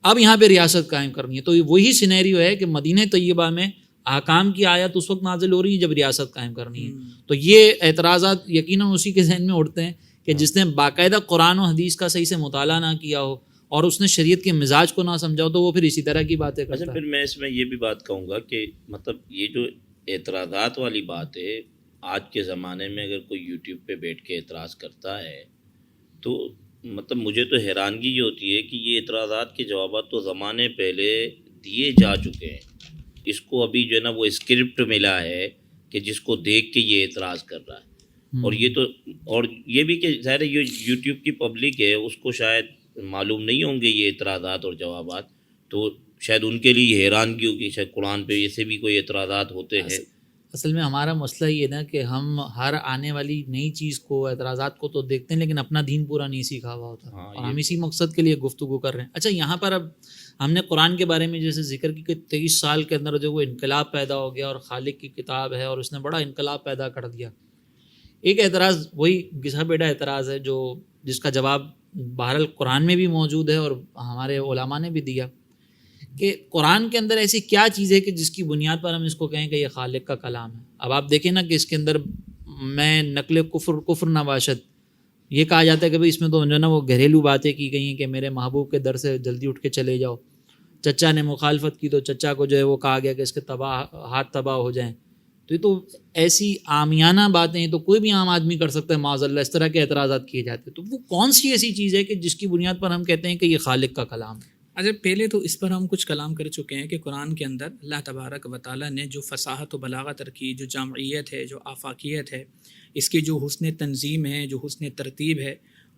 اب یہاں پہ ریاست قائم کرنی ہے. تو وہی سینیریو ہے کہ مدینہ طیبہ میں احکام کی آیت اس وقت نازل ہو رہی ہے جب ریاست قائم کرنی ہے. تو یہ اعتراضات یقیناً اسی کے ذہن میں اٹھتے ہیں کہ جس نے باقاعدہ قرآن و حدیث کا صحیح سے مطالعہ نہ کیا ہو اور اس نے شریعت کے مزاج کو نہ سمجھا ہو تو وہ پھر اسی طرح کی باتیں کرتا ہے. پھر میں اس میں یہ بھی بات کہوں گا کہ مطلب یہ جو اعتراضات والی بات ہے، آج کے زمانے میں اگر کوئی یوٹیوب پہ بیٹھ کے اعتراض کرتا ہے تو مطلب مجھے تو حیرانگی یہ ہوتی ہے کہ یہ اعتراضات کے جوابات تو زمانے پہلے دیے جا چکے ہیں. اس کو ابھی جو ہے نا وہ اسکرپٹ ملا ہے کہ جس کو دیکھ کے یہ اعتراض کر رہا ہے. اور یہ تو اور یہ بھی کہ ظاہر یہ یوٹیوب کی پبلک ہے، اس کو شاید معلوم نہیں ہوں گے یہ اعتراضات اور جوابات، تو شاید ان کے لیے حیرانگی ہوگی شاید قرآن پہ ایسے بھی کوئی اعتراضات ہوتے ہیں. اصل میں ہمارا مسئلہ یہ نا کہ ہم ہر آنے والی نئی چیز کو، اعتراضات کو تو دیکھتے ہیں لیکن اپنا دین پورا نہیں سیکھا ہوا ہوتا، اور ہم اسی مقصد کے لیے گفتگو کر رہے ہیں. اچھا، یہاں پر اب ہم نے قرآن کے بارے میں جیسے ذکر کی کہ 23 سال کے اندر جو وہ انقلاب پیدا ہو گیا اور خالق کی کتاب ہے اور اس نے بڑا انقلاب پیدا کر دیا. ایک اعتراض وہی گھسا بیٹھا اعتراض ہے جو جس کا جواب بہرحال قرآن میں بھی موجود ہے اور ہمارے علماء نے بھی دیا کہ قرآن کے اندر ایسی کیا چیز ہے کہ جس کی بنیاد پر ہم اس کو کہیں کہ یہ خالق کا کلام ہے. اب آپ دیکھیں نا کہ اس کے اندر میں نقل کفر نباشت یہ کہا جاتا ہے کہ بھائی اس میں تو جو ہے نا وہ گھریلو باتیں کی گئی ہیں کہ میرے محبوب کے در سے جلدی اٹھ کے چلے جاؤ. چچا نے مخالفت کی تو چچا کو جو ہے وہ کہا گیا کہ اس کے ہاتھ تباہ ہو جائیں. تو یہ تو ایسی عامیانہ باتیں تو کوئی بھی عام آدمی کر سکتا ہے معاذ اللہ، اس طرح کے اعتراضات کیے جاتے ہیں. تو وہ کون سی ایسی چیز ہے کہ جس کی بنیاد پر ہم کہتے ہیں کہ یہ خالق کا کلام ہے؟ اچھا، پہلے تو اس پر ہم کچھ کلام کر چکے ہیں کہ قرآن کے اندر اللہ تبارک و تعالیٰ نے جو فصاحت و بلاغت رکھی، جو جامعیت ہے، جو آفاقیت ہے، اس کی جو حسن تنظیم ہے، جو حسن ترتیب ہے،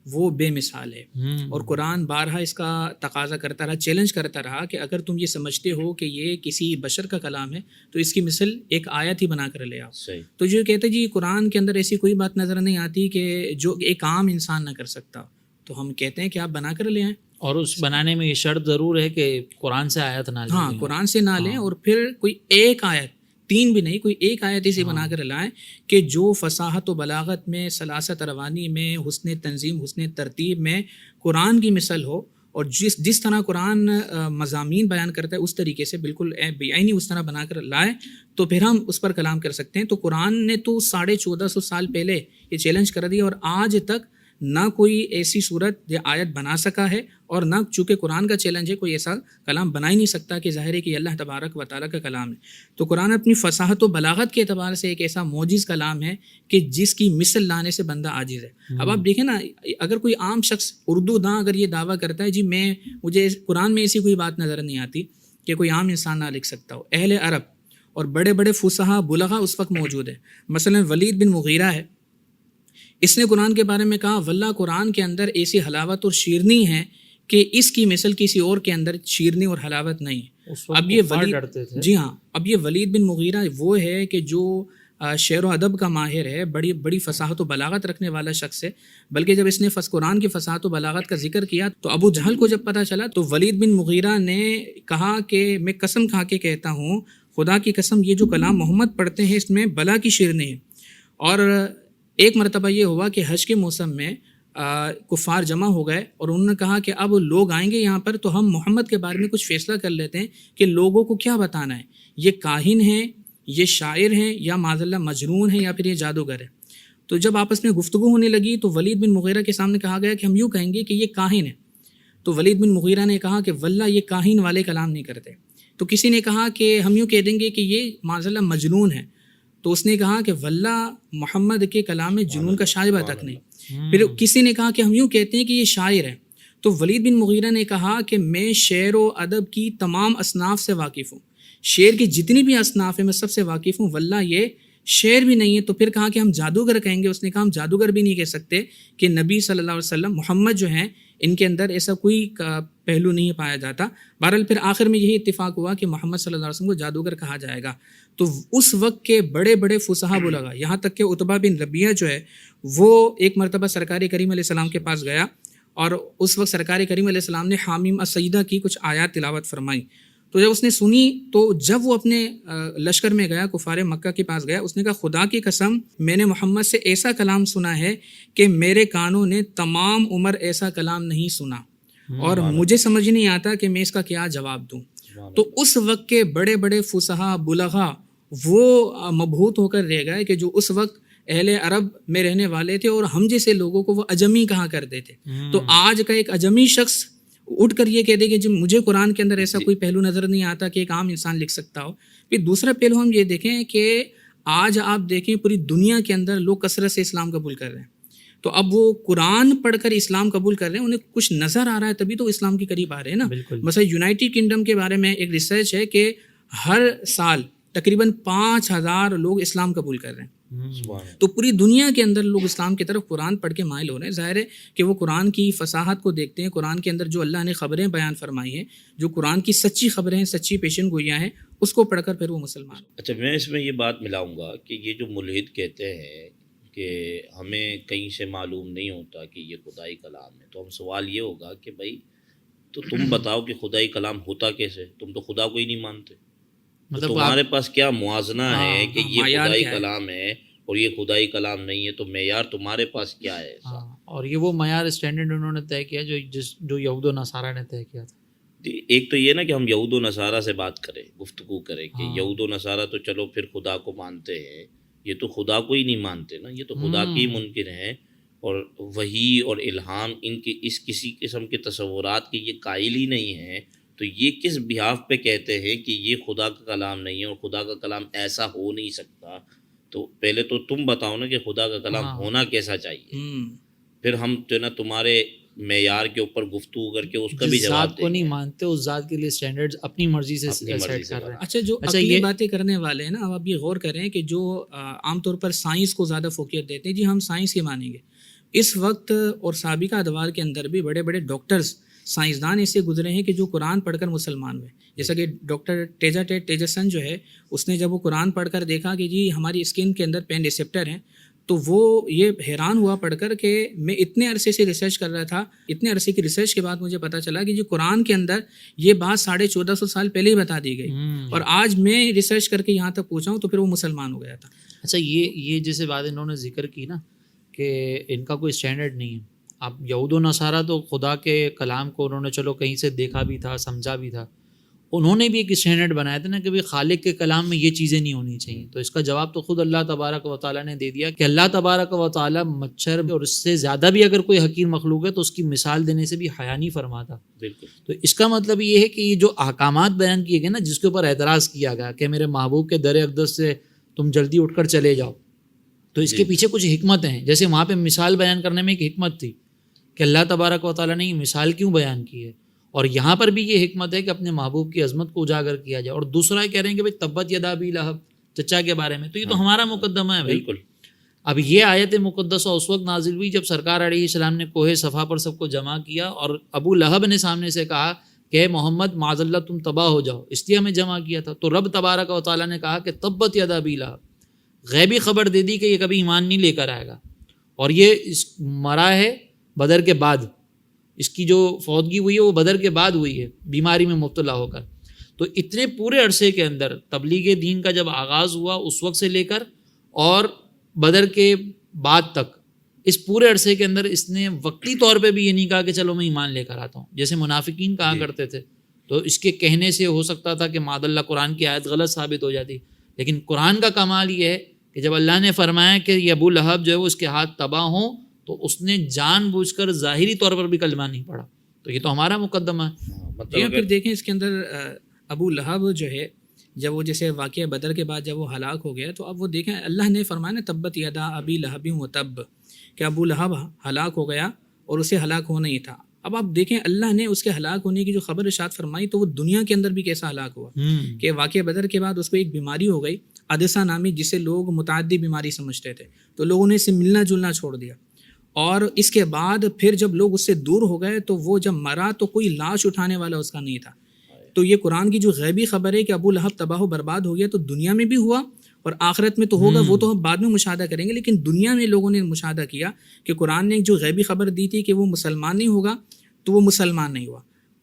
وہ بے مثال ہے. اور قرآن بارہا اس کا تقاضا کرتا رہا، چیلنج کرتا رہا کہ اگر تم یہ سمجھتے ہو کہ یہ کسی بشر کا کلام ہے تو اس کی مثل ایک آیت ہی بنا کر لے آؤ. تو جو کہتے جی قرآن کے اندر ایسی کوئی بات نظر نہیں آتی کہ جو ایک عام انسان نہ کر سکتا، تو ہم کہتے ہیں کہ آپ بنا کر لے آئیں. اور اس بنانے میں یہ شرط ضرور ہے کہ قرآن سے آیت نہ لیں. ہاں، قرآن سے نہ لیں، اور پھر کوئی ایک آیت، 3 بھی نہیں، کوئی ایک آیت ایسی بنا کر لائیں کہ جو فصاحت و بلاغت میں، سلاست روانی میں، حسن تنظیم، حسن ترتیب میں قرآن کی مثل ہو، اور جس طرح قرآن مضامین بیان کرتا ہے اس طریقے سے بالکل بعینی اس طرح بنا کر لائیں، تو پھر ہم اس پر کلام کر سکتے ہیں. تو قرآن نے تو 1450 سال پہلے یہ چیلنج کر دیا، اور آج تک نہ کوئی ایسی صورت یا آیت بنا سکا ہے، اور نہ چونکہ قرآن کا چیلنج ہے کوئی ایسا کلام بنا ہی نہیں سکتا کہ ظاہر ہے کہ اللہ تبارک و تعالیٰ کا کلام ہے. تو قرآن اپنی فصاحت و بلاغت کے اعتبار سے ایک ایسا معجز کلام ہے کہ جس کی مثل لانے سے بندہ عاجز ہے. اب آپ دیکھیں نا، اگر کوئی عام شخص اردو داں اگر یہ دعویٰ کرتا ہے جی مجھے قرآن میں ایسی کوئی بات نظر نہیں آتی کہ کوئی عام انسان نہ لکھ سکتا ہو. اہل عرب اور بڑے بڑے فصحا بلغا اس وقت موجود ہیں. مثلا ولید بن مغیرہ ہے، اس نے قرآن کے بارے میں کہا واللہ قرآن کے اندر ایسی حلاوت اور شیرنی ہے کہ اس کی مثل کسی اور کے اندر شیرنی اور حلاوت نہیں ہے. اب یہ جی ہاں، اب یہ ولید بن مغیرہ وہ ہے کہ جو شعر و ادب کا ماہر ہے، بڑی فصاحت و بلاغت رکھنے والا شخص ہے. بلکہ جب اس نے قرآن کی فصاحت و بلاغت کا ذکر کیا تو ابو جہل کو جب پتہ چلا تو ولید بن مغیرہ نے کہا کہ میں قسم کھا کے کہتا ہوں، خدا کی قسم، یہ جو کلام محمد پڑھتے ہیں اس میں بلا کی شیرنی ہے. اور ایک مرتبہ یہ ہوا کہ حج کے موسم میں کفار جمع ہو گئے، اور انہوں نے کہا کہ اب لوگ آئیں گے یہاں پر تو ہم محمد کے بارے میں کچھ فیصلہ کر لیتے ہیں کہ لوگوں کو کیا بتانا ہے، یہ کاہن ہیں، یہ شاعر ہیں، یا معاذ اللہ مجنون ہیں، یا پھر یہ جادوگر ہے. تو جب آپس میں گفتگو ہونے لگی تو ولید بن مغیرہ کے سامنے کہا گیا کہ ہم یوں کہیں گے کہ یہ کاہن ہے. تو ولید بن مغیرہ نے کہا کہ واللہ یہ کاہن والے کلام نہیں کرتے. تو کسی نے کہا کہ ہم یوں کہہ دیں گے کہ یہ معاذ اللہ مجنون ہے. تو اس نے کہا کہ واللہ محمد کے کلام میں جنون کا شائبہ تک نہیں. پھر کسی نے کہا کہ ہم یوں کہتے ہیں کہ یہ شاعر ہے. تو ولید بن مغیرہ نے کہا کہ میں شعر و ادب کی تمام اصناف سے واقف ہوں، شعر کی جتنی بھی اصناف ہیں میں سب سے واقف ہوں، واللہ یہ شعر بھی نہیں ہے. تو پھر کہا کہ ہم جادوگر کہیں گے. اس نے کہا ہم جادوگر بھی نہیں کہہ سکتے کہ نبی صلی اللہ علیہ وسلم محمد جو ہیں ان کے اندر ایسا کوئی پہلو نہیں پایا جاتا. بہرحال پھر آخر میں یہی اتفاق ہوا کہ محمد صلی اللہ علیہ وسلم کو جادوگر کہا جائے گا. تو اس وقت کے بڑے بڑے فصحا بلغا، یہاں تک کہ عتبہ بن ربیعہ جو ہے وہ ایک مرتبہ سرکار کریم علیہ السلام کے پاس گیا، اور اس وقت سرکار کریم علیہ السلام نے حامیم السجدہ کی کچھ آیات تلاوت فرمائی. تو جب اس نے سنی تو جب وہ اپنے لشکر میں گیا، کفار مکہ کے پاس گیا، اس نے کہا خدا کی قسم میں نے محمد سے ایسا کلام سنا ہے کہ میرے کانوں نے تمام عمر ایسا کلام نہیں سنا، اور مجھے سمجھ نہیں آتا کہ میں اس کا کیا جواب دوں. تو اس وقت کے بڑے بڑے فصحا بلغا وہ مبہوت ہو کر رہ گئے کہ جو اس وقت اہل عرب میں رہنے والے تھے، اور ہم جیسے لوگوں کو وہ اجمی کہا کرتے تھے. تو آج کا ایک اجمی شخص اٹھ کر یہ کہہ دے کہ جب مجھے قرآن کے اندر ایسا کوئی پہلو نظر نہیں آتا کہ ایک عام انسان لکھ سکتا ہو. پھر دوسرا پہلو ہم یہ دیکھیں کہ آج آپ دیکھیں پوری دنیا کے اندر لوگ کثرت سے اسلام قبول کر رہے ہیں. تو اب وہ قرآن پڑھ کر اسلام قبول کر رہے ہیں، انہیں کچھ نظر آ رہا ہے تبھی تو اسلام کے قریب آ رہے ہیں نا. مثلا یونائٹڈ کنگڈم کے بارے میں ایک ریسرچ ہے کہ ہر سال تقریباً 5000 لوگ اسلام قبول کر رہے ہیں. تو پوری دنیا کے اندر لوگ اسلام کی طرف قرآن پڑھ کے مائل ہو رہے ہیں. ظاہر ہے کہ وہ قرآن کی فصاحت کو دیکھتے ہیں، قرآن کے اندر جو اللہ نے خبریں بیان فرمائی ہیں، جو قرآن کی سچی خبریں ہیں، سچی پیشن گوئیاں ہیں، اس کو پڑھ کر پھر وہ مسلمان. اچھا، میں اس میں یہ بات ملاؤں گا کہ یہ جو ملحد کہتے ہیں کہ ہمیں کہیں سے معلوم نہیں ہوتا کہ یہ خدائی کلام ہے، تو ہم سوال یہ ہوگا کہ بھائی تو تم بتاؤ کہ خدائی کلام ہوتا کیسے؟ تم تو خدا کو ہی نہیں مانتے. تو تمہارے پاس کیا موازنہ ہے کہ یہ خدائی کلام ہے اور یہ خدائی کلام نہیں ہے؟ تو معیار تمہارے پاس کیا ہے ایسا؟ اور یہ وہ معیار اسٹینڈرڈ انہوں نے طے کیا جو یہود و نصارہ نے طے کیا تھا. ایک تو یہ نا کہ ہم یہود و نصارہ سے بات کریں، گفتگو کریں کہ یہود و نصارہ تو چلو پھر خدا کو مانتے ہیں، یہ تو خدا کو ہی نہیں مانتے نا، یہ تو خدا کی منکر ہیں، اور وحی اور الہام ان کی اس کسی قسم کے تصورات کے یہ قائل ہی نہیں ہیں. تو یہ کس بحاف پہ کہتے ہیں کہ یہ خدا کا کلام نہیں ہے اور خدا کا کلام ایسا ہو نہیں سکتا؟ تو پہلے تو تم بتاؤ نا کہ خدا کا کلام ہونا کیسا چاہیے، پھر ہم جو ہے نا تمہارے معیار کے اوپر گفتگو کر کے اس کا بھی جس جواب ذات کو نہیں مانتے اس ذات کے لیے سٹینڈرڈز اپنی مرضی سے سیٹ کر رہے ہیں. اچھا جو عقلی باتیں کرنے والے ہیں نا، اب آپ یہ غور کریں کہ جو عام طور پر سائنس کو زیادہ فوقیت دیتے ہیں، جی ہم سائنس کے مانیں گے. اس وقت اور سابقہ ادوار کے اندر بھی بڑے بڑے ڈاکٹرز، سائنسدان ایسے گزرے ہیں کہ جو قرآن پڑھ کر مسلمان ہوئے. جیسا کہ ڈاکٹر ٹیجسن جو ہے، اس نے جب وہ قرآن پڑھ کر دیکھا کہ جی ہماری اسکن کے اندر پین ریسیپٹر ہیں، تو وہ یہ حیران ہوا پڑھ کر کہ میں اتنے عرصے سے ریسرچ کر رہا تھا، اتنے عرصے کی ریسرچ کے بعد مجھے پتہ چلا کہ جو قرآن کے اندر یہ بات 1450 سال پہلے ہی بتا دی گئی، اور آج میں ریسرچ کر کے یہاں تک پہنچا ہوں، تو پھر وہ مسلمان ہو گیا تھا. اچھا یہ جیسے بات انہوں نے ذکر کی نا کہ ان کا کوئی اسٹینڈرڈ نہیں ہے. اب یہود و نصارہ تو خدا کے کلام کو انہوں نے چلو کہیں سے دیکھا بھی تھا، سمجھا بھی تھا، انہوں نے بھی ایک اسٹینڈرڈ بنایا تھا نا کہ خالق کے کلام میں یہ چیزیں نہیں ہونی چاہیے. تو اس کا جواب تو خود اللہ تبارک و تعالیٰ نے دے دیا کہ اللہ تبارک و تعالیٰ مچھر اور اس سے زیادہ بھی اگر کوئی حقیر مخلوق ہے تو اس کی مثال دینے سے بھی حیا نہیں فرماتا. بالکل. تو اس کا مطلب یہ ہے کہ یہ جو احکامات بیان کیے گئے نا، جس کے اوپر اعتراض کیا گیا کہ میرے محبوب کے در اقدس سے تم جلدی اٹھ کر چلے جاؤ، تو اس کے پیچھے کچھ حکمت ہیں. جیسے وہاں پہ مثال بیان کرنے میں ایک حکمت تھی کہ اللہ تبارک و تعالیٰ نے یہ مثال کیوں بیان کی ہے، اور یہاں پر بھی یہ حکمت ہے کہ اپنے محبوب کی عظمت کو اجاگر کیا جائے. اور دوسرا کہہ رہے ہیں کہ بھائی تبت یدا ابی لہب، چچا کے بارے میں، تو یہ تو ہمارا مقدمہ ہے. بالکل. اب یہ آیت مقدسہ اس وقت نازل ہوئی جب سرکار علیہ السلام نے کوہ صفا پر سب کو جمع کیا، اور ابو لہب نے سامنے سے کہا کہ محمد معاذ اللہ تم تباہ ہو جاؤ، اس لیے ہمیں جمع کیا تھا. تو رب تبارک و تعالیٰ نے کہا کہ تبت یدا ابی لہب، غیبی خبر دے دی کہ یہ کبھی ایمان نہیں لے کر آئے گا، اور یہ مرا ہے بدر کے بعد، اس کی جو فوتگی ہوئی ہے وہ بدر کے بعد ہوئی ہے، بیماری میں مبتلا ہو کر. تو اتنے پورے عرصے کے اندر تبلیغ دین کا جب آغاز ہوا اس وقت سے لے کر اور بدر کے بعد تک، اس پورے عرصے کے اندر اس نے وقتی طور پہ بھی یہ نہیں کہا کہ چلو میں ایمان لے کر آتا ہوں جیسے منافقین کہا کرتے تھے. تو اس کے کہنے سے ہو سکتا تھا کہ معاذ اللہ قرآن کی آیت غلط ثابت ہو جاتی، لیکن قرآن کا کمال یہ ہے کہ جب اللہ نے فرمایا کہ یہ ابو لہب جو ہے وہ اس کے ہاتھ تباہ ہوں، تو اس نے جان بوجھ کر ظاہری طور پر بھی کلمہ نہیں پڑھا. تو یہ تو ہمارا مقدمہ ہے. پھر دیکھیں اس کے اندر ابو لہب جو ہے، جب وہ جیسے واقعہ بدر کے بعد جب وہ ہلاک ہو گیا، تو اب وہ دیکھیں اللہ نے فرمایا نا تبت یدا ابی لہب و تب، کہ ابو لہب ہلاک ہو گیا اور اسے ہلاک ہونا ہی تھا. اب آپ دیکھیں اللہ نے اس کے ہلاک ہونے کی جو خبر ارشاد فرمائی، تو وہ دنیا کے اندر بھی کیسا ہلاک ہوا کہ واقعہ بدر کے بعد اس کو ایک بیماری ہو گئی عدسہ نامی، جسے لوگ متعدی بیماری سمجھتے تھے، تو لوگوں نے اسے ملنا جلنا چھوڑ دیا. اور اس کے بعد پھر جب لوگ اس سے دور ہو گئے تو وہ جب مرا تو کوئی لاش اٹھانے والا اس کا نہیں تھا. تو یہ قرآن کی جو غیبی خبر ہے کہ ابو لہب تباہ و برباد ہو گیا، تو دنیا میں بھی ہوا اور آخرت میں تو ہوگا، وہ تو ہم بعد میں مشاہدہ کریں گے، لیکن دنیا میں لوگوں نے مشاہدہ کیا کہ قرآن نے جو غیبی خبر دی تھی کہ وہ مسلمان نہیں ہوگا، تو وہ مسلمان نہیں ہوا.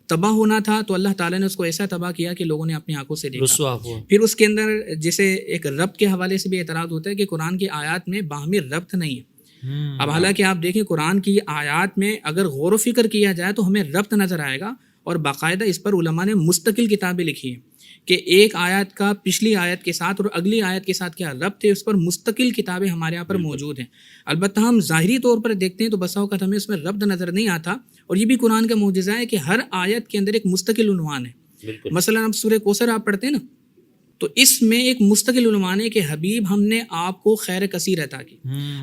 تباہ ہونا تھا تو اللہ تعالیٰ نے اس کو ایسا تباہ کیا کہ لوگوں نے اپنی آنکھوں سے دیکھا. پھر اس کے اندر جیسے ایک ربط کے حوالے سے بھی اعتراض ہوتا ہے کہ قرآن کی آیات میں باہمی ربط نہیں ہے. اب حالانکہ آپ دیکھیں قرآن کی آیات میں اگر غور و فکر کیا جائے تو ہمیں ربط نظر آئے گا، اور باقاعدہ اس پر علماء نے مستقل کتابیں لکھی ہیں کہ ایک آیت کا پچھلی آیت کے ساتھ اور اگلی آیت کے ساتھ کیا ربط ہے، اس پر مستقل کتابیں ہمارے یہاں پر موجود ہیں. البتہ ہم ظاہری طور پر دیکھتے ہیں تو بسا اوقات ہمیں اس میں ربط نظر نہیں آتا، اور یہ بھی قرآن کا معجزہ ہے کہ ہر آیت کے اندر ایک مستقل عنوان ہے. مثلا اب سورہ کوثر آپ پڑھتے ہیں نا، تو اس میں ایک مستقل عنوان ہے کہ حبیب ہم نے آپ کو خیر کثیر عطا کی.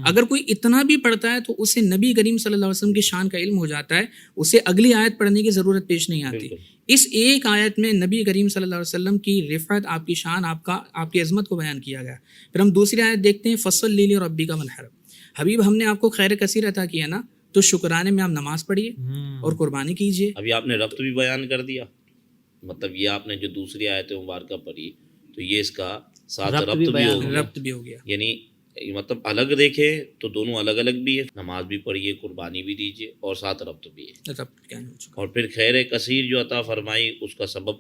اگر کوئی اتنا بھی پڑھتا ہے تو اسے نبی کریم صلی اللہ علیہ وسلم کی شان کا علم ہو جاتا ہے، اسے اگلی آیت پڑھنے کی ضرورت پیش نہیں آتی. اس ایک آیت میں نبی کریم صلی اللہ علیہ وسلم کی رفعت، آپ کی شان، آپ کی عظمت کو بیان کیا گیا. پھر ہم دوسری آیت دیکھتے ہیں فصلی لربک وانحر، حبیب ہم نے آپ کو خیر کثیر عطا کیا نا، تو شکرانے میں آپ نماز پڑھیے اور قربانی کیجیے. ابھی آپ نے ربط بھی بیان کر دیا، مطلب یہ آپ نے جو دوسری آیت مبارکہ پڑھی تو یہ اس کا ساتھ ربط بھی ہو گیا. یعنی مطلب الگ دیکھے تو دونوں الگ الگ بھی ہے، نماز بھی پڑھیے، قربانی بھی دیجیے، اور ساتھ ربط بھی ہے. اور پھر خیر کثیر جو عطا فرمائی اس کا سبب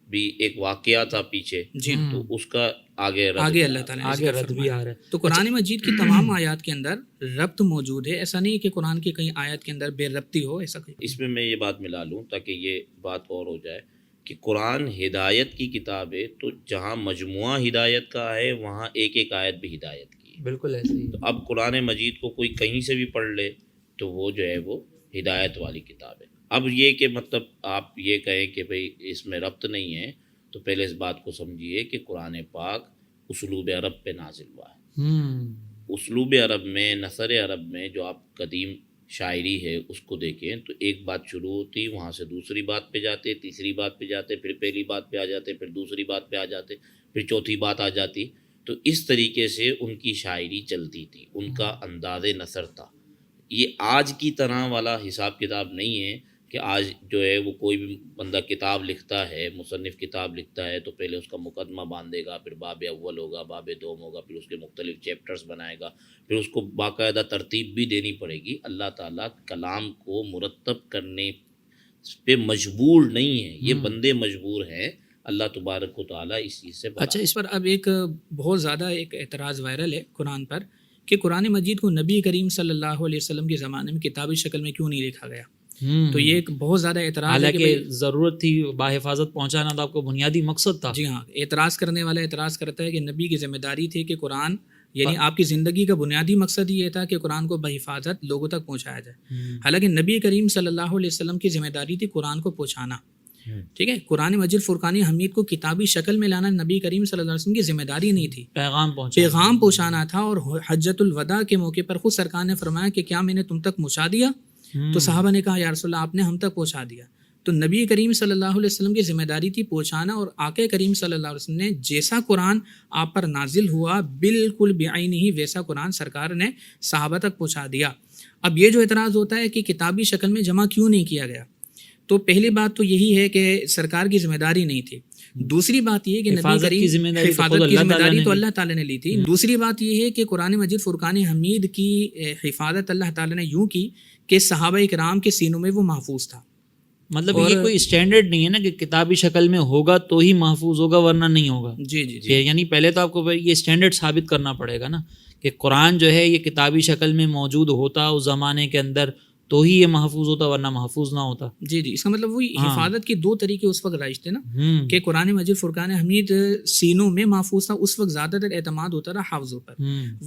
بھی ایک واقعہ تھا پیچھے، تو اس کا آگے اللہ تعالیٰ آگے رد بھی آ رہا ہے. تو قرآن مجید کی تمام آیات کے اندر ربط موجود ہے، ایسا نہیں کہ قرآن کی کئی آیات کے اندر بے ربطی ہو، ایسا کہیں. اس میں یہ بات ملا لوں تاکہ یہ بات اور ہو جائے کہ قرآن ہدایت کی کتاب ہے، تو جہاں مجموعہ ہدایت کا ہے وہاں ایک ایک آیت بھی ہدایت کی ہے. بالکل ایسے ہی. تو اب قرآن مجید کو کوئی کہیں سے بھی پڑھ لے تو وہ جو ہے وہ ہدایت والی کتاب ہے. اب یہ کہ مطلب آپ یہ کہیں کہ بھئی اس میں ربط نہیں ہے، تو پہلے اس بات کو سمجھیے کہ قرآن پاک اسلوب عرب پہ نازل ہوا ہے. اسلوب عرب میں، نثر عرب میں جو آپ قدیم شاعری ہے اس کو دیکھیں تو ایک بات شروع ہوتی، وہاں سے دوسری بات پہ جاتے، تیسری بات پہ جاتے، پھر پہلی بات پہ آ جاتے، پھر دوسری بات پہ آ جاتے، پھر چوتھی بات آ جاتی. تو اس طریقے سے ان کی شاعری چلتی تھی، ان کا انداز نثر تھا. یہ آج کی طرح والا حساب کتاب نہیں ہے کہ آج جو ہے وہ کوئی بھی بندہ کتاب لکھتا ہے، مصنف کتاب لکھتا ہے تو پہلے اس کا مقدمہ باندھے گا، پھر باب اول ہوگا، باب دوم ہوگا، پھر اس کے مختلف چیپٹرز بنائے گا، پھر اس کو باقاعدہ ترتیب بھی دینی پڑے گی. اللہ تعالیٰ کلام کو مرتب کرنے پہ مجبور نہیں ہے، یہ بندے مجبور ہیں. اللہ تبارک و تعالیٰ اس چیز سے اچھا، اس پر اب ایک بہت زیادہ ایک اعتراض وائرل ہے قرآن پر کہ قرآن مجید کو نبی کریم صلی اللہ علیہ وسلم کے زمانے میں کتابی شکل میں کیوں نہیں لکھا گیا. تو یہ ایک بہت زیادہ اعتراض ہے کہ ضرورت تھی، باحفاظت پہنچانا تھا، آپ کو بنیادی مقصد تھا. جی ہاں، اعتراض کرنے والا اعتراض کرتا ہے کہ نبی کی ذمہ داری تھی کہ قرآن، یعنی آپ کی زندگی کا بنیادی مقصد یہ تھا کہ قرآن کو بحفاظت لوگوں تک پہنچایا جائے. حالانکہ نبی کریم صلی اللہ علیہ وسلم کی ذمہ داری تھی قرآن کو پہنچانا. ٹھیک ہے، قرآن مجید فرقان حمید کو کتابی شکل میں لانا نبی کریم صلی اللہ علیہ وسلم کی ذمہ داری نہیں تھی، پیغام پہنچانا تھا. اور حجۃ الوداع کے موقع پر خود سرکار نے فرمایا کہ کیا میں نے تم تک پہنچا دیا؟ تو صحابہ نے کہا یا رسول اللہ آپ نے ہم تک پہنچا دیا. تو نبی کریم صلی اللہ علیہ وسلم کی ذمہ داری تھی پہنچانا، اور آقا کریم صلی اللہ علیہ وسلم نے جیسا قرآن آپ پر نازل ہوا بالکل بعینہ ہی ویسا قرآن سرکار نے صحابہ تک پہنچا دیا. اب یہ جو اعتراض ہوتا ہے کہ کتابی شکل میں جمع کیوں نہیں کیا گیا، تو پہلی بات تو یہی ہے کہ سرکار کی ذمہ داری نہیں تھی. دوسری بات یہ کہ نبی کریم حفاظت کی ذمہ داری تو اللہ تعالیٰ نے لی تھی. دوسری بات یہ ہے کہ قرآن مجید فرقان حمید کی حفاظت اللہ تعالیٰ نے یوں کی کہ صحابہ کرام کے سینوں میں وہ محفوظ تھا. مطلب یہ کوئی اسٹینڈرڈ نہیں ہے نا کہ کتابی شکل میں ہوگا تو ہی محفوظ ہوگا ورنہ نہیں ہوگا. جی، یعنی پہلے تو آپ کو یہ اسٹینڈرڈ ثابت کرنا پڑے گا نا کہ قرآن جو ہے یہ کتابی شکل میں موجود ہوتا اس زمانے کے اندر تو ہی یہ محفوظ ہوتا ورنہ محفوظ نہ ہوتا. جی، اس کا مطلب وہی حفاظت کے دو طریقے اس وقت رائج تھے نا کہ قرآن مجید فرقان حمید سینوں میں محفوظ تھا. اس وقت زیادہ تر اعتماد ہوتا تھا حافظوں پر.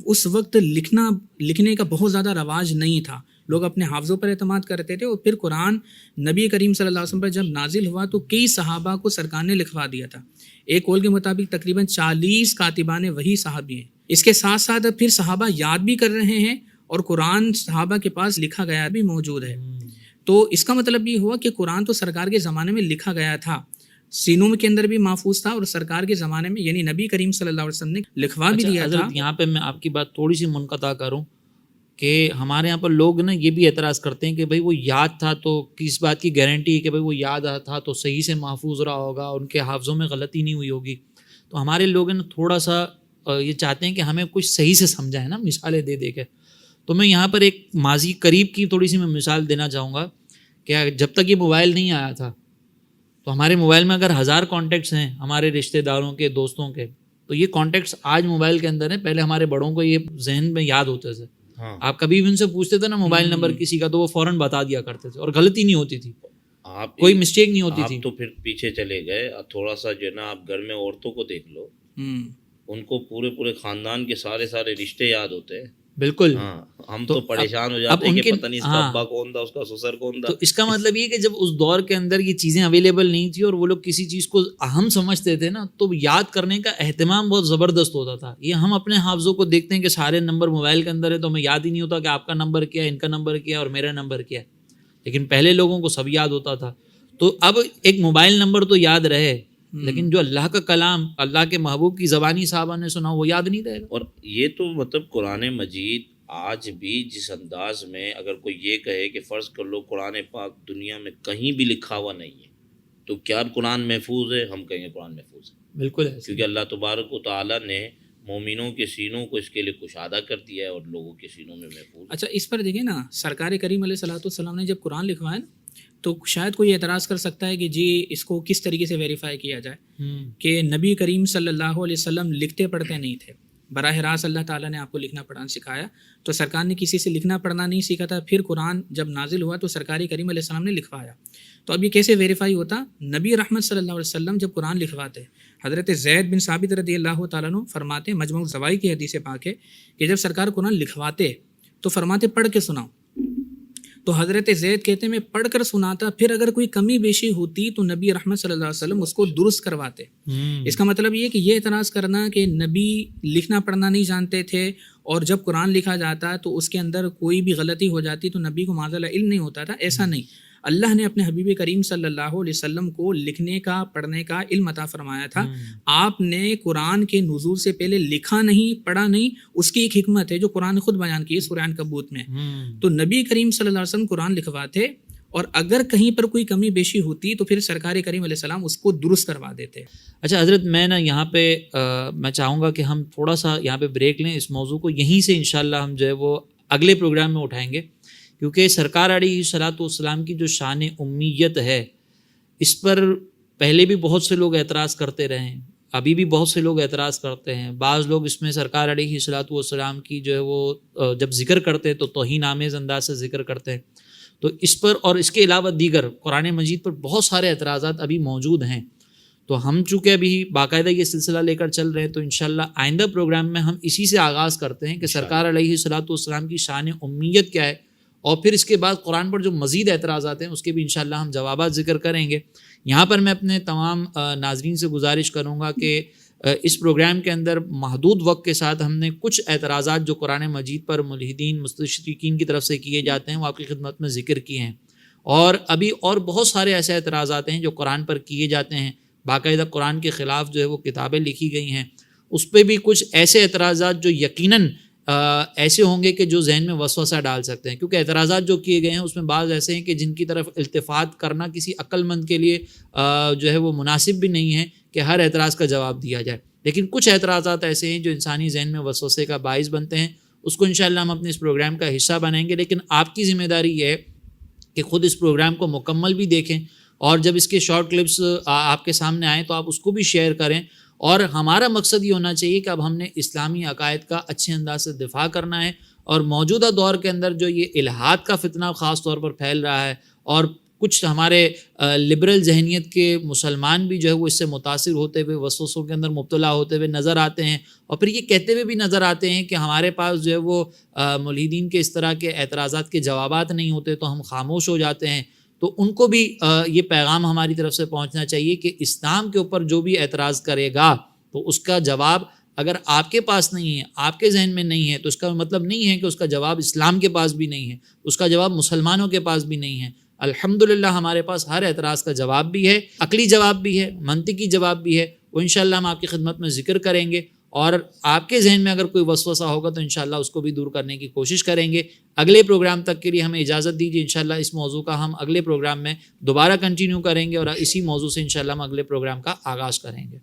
اس وقت لکھنے کا بہت زیادہ رواج نہیں تھا، لوگ اپنے حافظوں پر اعتماد کرتے تھے. اور پھر قرآن نبی کریم صلی اللہ علیہ وسلم پر جب نازل ہوا تو کئی صحابہ کو سرکار نے لکھوا دیا تھا. ایک قول کے مطابق تقریباً 40 کاتبان وحی صحابی ہیں. اس کے ساتھ ساتھ پھر صحابہ یاد بھی کر رہے ہیں اور قرآن صحابہ کے پاس لکھا گیا بھی موجود ہے. تو اس کا مطلب یہ ہوا کہ قرآن تو سرکار کے زمانے میں لکھا گیا تھا، سینوں کے اندر بھی محفوظ تھا، اور سرکار کے زمانے میں یعنی نبی کریم صلی اللہ علیہ وسلم نے لکھوا بھی دیا تھا. یہاں پہ میں آپ کی بات تھوڑی سی منقطع کروں کہ ہمارے یہاں پر لوگ نا یہ بھی اعتراض کرتے ہیں کہ بھائی وہ یاد تھا تو کس بات کی گارنٹی ہے کہ بھائی وہ یاد تھا تو صحیح سے محفوظ رہا ہوگا، ان کے حافظوں میں غلطی نہیں ہوئی ہوگی. تو ہمارے لوگ نا تھوڑا سا یہ چاہتے ہیں کہ ہمیں کچھ صحیح سے سمجھائیں نا مثالیں دے دے کے. تو میں یہاں پر ایک ماضی قریب کی تھوڑی سی میں مثال دینا چاہوں گا کہ جب تک یہ موبائل نہیں آیا تھا تو ہمارے موبائل میں اگر 1000 کانٹیکٹس ہیں ہمارے رشتہ داروں کے، دوستوں کے، تو یہ کانٹیکٹس آج موبائل کے اندر ہیں. پہلے ہمارے بڑوں کو یہ ذہن میں یاد ہوتے تھے. آپ کبھی بھی ان سے پوچھتے تھے نا موبائل نمبر کسی کا تو وہ فوراً بتا دیا کرتے تھے اور غلطی نہیں ہوتی تھی، کوئی مسٹیک نہیں ہوتی تھی. تو پھر پیچھے چلے گئے تھوڑا سا جو ہے نا، آپ گھر میں عورتوں کو دیکھ لو، ان کو پورے خاندان کے سارے رشتے یاد ہوتے ہیں. بالکل. ہم تو پریشان ہو جاتے ہیں کہ پتہ نہیں اس کا ابا کون تھا، اس کا سسر کون تھا. تو اس کا مطلب یہ کہ جب اس دور کے اندر یہ چیزیں اویلیبل نہیں تھی اور وہ لوگ کسی چیز کو اہم سمجھتے تھے نا تو یاد کرنے کا اہتمام بہت زبردست ہوتا تھا. یہ ہم اپنے حافظوں کو دیکھتے ہیں کہ سارے نمبر موبائل کے اندر ہے تو ہمیں یاد ہی نہیں ہوتا کہ آپ کا نمبر کیا ہے، ان کا نمبر کیا ہے اور میرا نمبر کیا ہے. لیکن پہلے لوگوں کو سب یاد ہوتا تھا. تو اب ایک موبائل نمبر تو یاد رہے لیکن جو اللہ کا کلام اللہ کے محبوب کی زبانی صحابہ نے سنا وہ یاد نہیں رہے گا. اور یہ تو مطلب قرآن مجید آج بھی جس انداز میں اگر کوئی یہ کہے کہ فرض کر لو قرآن پاک دنیا میں کہیں بھی لکھا ہوا نہیں ہے تو کیا قرآن محفوظ ہے؟ ہم کہیں گے قرآن محفوظ ہے. بالکل ہے، کیونکہ اللہ تبارک و تعالیٰ نے مومنوں کے سینوں کو اس کے لیے کشادہ کر دیا ہے اور لوگوں کے سینوں میں محفوظ. اچھا، اس پر دیکھیں نا، سرکار کریم علیہ الصلوۃ والسلام نے جب قرآن لکھوایا نا تو شاید کوئی اعتراض کر سکتا ہے کہ جی اس کو کس طریقے سے ویریفائی کیا جائے کہ نبی کریم صلی اللہ علیہ وسلم لکھتے پڑھتے نہیں تھے، براہ راست اللہ تعالیٰ نے آپ کو لکھنا پڑھنا سکھایا. تو سرکار نے کسی سے لکھنا پڑھنا نہیں سیکھا تھا. پھر قرآن جب نازل ہوا تو سرکار کریم علیہ السلام نے لکھوایا. تو اب یہ کیسے ویریفائی ہوتا؟ نبی رحمت صلی اللہ علیہ وسلم جب قرآن لکھواتے، حضرت زید بن ثابت رضی اللہ تعالیٰ عنہ فرماتے، مجموع الزوائد کی حدیث پاک ہے کہ جب سرکار قرآن لکھواتے تو فرماتے پڑھ کے سناؤ. تو حضرت زید کہتے میں پڑھ کر سناتا، پھر اگر کوئی کمی بیشی ہوتی تو نبی رحمت صلی اللہ علیہ وسلم اس کو درست کرواتے. اس کا مطلب یہ کہ یہ اعتراض کرنا کہ نبی لکھنا پڑھنا نہیں جانتے تھے اور جب قرآن لکھا جاتا تو اس کے اندر کوئی بھی غلطی ہو جاتی تو نبی کو معاذ اللہ علم نہیں ہوتا تھا. ایسا نہیں، اللہ نے اپنے حبیب کریم صلی اللہ علیہ وسلم کو لکھنے کا پڑھنے کا علم عطا فرمایا تھا. آپ نے قرآن کے نزول سے پہلے لکھا نہیں، پڑھا نہیں. اس کی ایک حکمت ہے جو قرآن نے خود بیان کی ہے سورہ عنکبوت میں. تو نبی کریم صلی اللہ علیہ وسلم قرآن لکھواتے، اور اگر کہیں پر کوئی کمی بیشی ہوتی تو پھر سرکار کریم علیہ السلام اس کو درست کروا دیتے. اچھا حضرت، میں نا یہاں پہ میں چاہوں گا کہ ہم تھوڑا سا یہاں پہ بریک لیں. اس موضوع کو یہیں سے انشاءاللہ ہم جو ہے وہ اگلے پروگرام میں اٹھائیں گے، کیونکہ سرکار علیہ الصلوۃ والسلام کی جو شان امیت ہے اس پر پہلے بھی بہت سے لوگ اعتراض کرتے رہے ہیں، ابھی بھی بہت سے لوگ اعتراض کرتے ہیں. بعض لوگ اس میں سرکار علیہ الصلوۃ والسلام کی جو ہے وہ جب ذکر کرتے ہیں تو توہین آمیز انداز سے ذکر کرتے ہیں. تو اس پر اور اس کے علاوہ دیگر قرآن مجید پر بہت سارے اعتراضات ابھی موجود ہیں. تو ہم چونکہ ابھی باقاعدہ یہ سلسلہ لے کر چل رہے ہیں، تو انشاءاللہ آئندہ پروگرام میں ہم اسی سے آغاز کرتے ہیں کہ سرکار علیہ الصلوۃ والسلام کی شان امیت کیا ہے، اور پھر اس کے بعد قرآن پر جو مزید اعتراضات ہیں اس کے بھی انشاءاللہ ہم جوابات ذکر کریں گے. یہاں پر میں اپنے تمام ناظرین سے گزارش کروں گا کہ اس پروگرام کے اندر محدود وقت کے ساتھ ہم نے کچھ اعتراضات جو قرآن مجید پر ملحدین مستشرقین کی طرف سے کیے جاتے ہیں وہ آپ کی خدمت میں ذکر کیے ہیں. اور ابھی اور بہت سارے ایسے اعتراضات ہیں جو قرآن پر کیے جاتے ہیں، باقاعدہ قرآن کے خلاف جو ہے وہ کتابیں لکھی گئی ہیں. اس پہ بھی کچھ ایسے اعتراضات جو یقیناً ایسے ہوں گے کہ جو ذہن میں وسوسہ ڈال سکتے ہیں، کیونکہ اعتراضات جو کیے گئے ہیں اس میں بعض ایسے ہیں کہ جن کی طرف التفات کرنا کسی عقل مند کے لیے جو ہے وہ مناسب بھی نہیں ہے کہ ہر اعتراض کا جواب دیا جائے. لیکن کچھ اعتراضات ایسے ہیں جو انسانی ذہن میں وسوسے کا باعث بنتے ہیں، اس کو انشاءاللہ ہم اپنے اس پروگرام کا حصہ بنائیں گے. لیکن آپ کی ذمہ داری یہ ہے کہ خود اس پروگرام کو مکمل بھی دیکھیں، اور جب اس کے شارٹ کلپس آپ کے سامنے آئیں تو آپ اس کو بھی شیئر کریں. اور ہمارا مقصد یہ ہونا چاہیے کہ اب ہم نے اسلامی عقائد کا اچھے انداز سے دفاع کرنا ہے. اور موجودہ دور کے اندر جو یہ الحاد کا فتنہ خاص طور پر پھیل رہا ہے، اور کچھ ہمارے لبرل ذہنیت کے مسلمان بھی جو ہے وہ اس سے متاثر ہوتے ہوئے وسوسوں کے اندر مبتلا ہوتے ہوئے نظر آتے ہیں، اور پھر یہ کہتے ہوئے بھی نظر آتے ہیں کہ ہمارے پاس جو ہے وہ ملحدین کے اس طرح کے اعتراضات کے جوابات نہیں ہوتے تو ہم خاموش ہو جاتے ہیں. تو ان کو بھی یہ پیغام ہماری طرف سے پہنچنا چاہیے کہ اسلام کے اوپر جو بھی اعتراض کرے گا تو اس کا جواب اگر آپ کے پاس نہیں ہے، آپ کے ذہن میں نہیں ہے، تو اس کا مطلب نہیں ہے کہ اس کا جواب اسلام کے پاس بھی نہیں ہے، اس کا جواب مسلمانوں کے پاس بھی نہیں ہے. الحمدللہ ہمارے پاس ہر اعتراض کا جواب بھی ہے، عقلی جواب بھی ہے، منطقی جواب بھی ہے. وہ انشاءاللہ ہم آپ کی خدمت میں ذکر کریں گے، اور آپ کے ذہن میں اگر کوئی وسوسہ ہوگا تو انشاءاللہ اس کو بھی دور کرنے کی کوشش کریں گے. اگلے پروگرام تک کے لیے ہمیں اجازت دیجیے. انشاءاللہ اس موضوع کا ہم اگلے پروگرام میں دوبارہ کنٹینیو کریں گے، اور اسی موضوع سے انشاءاللہ ہم اگلے پروگرام کا آغاز کریں گے.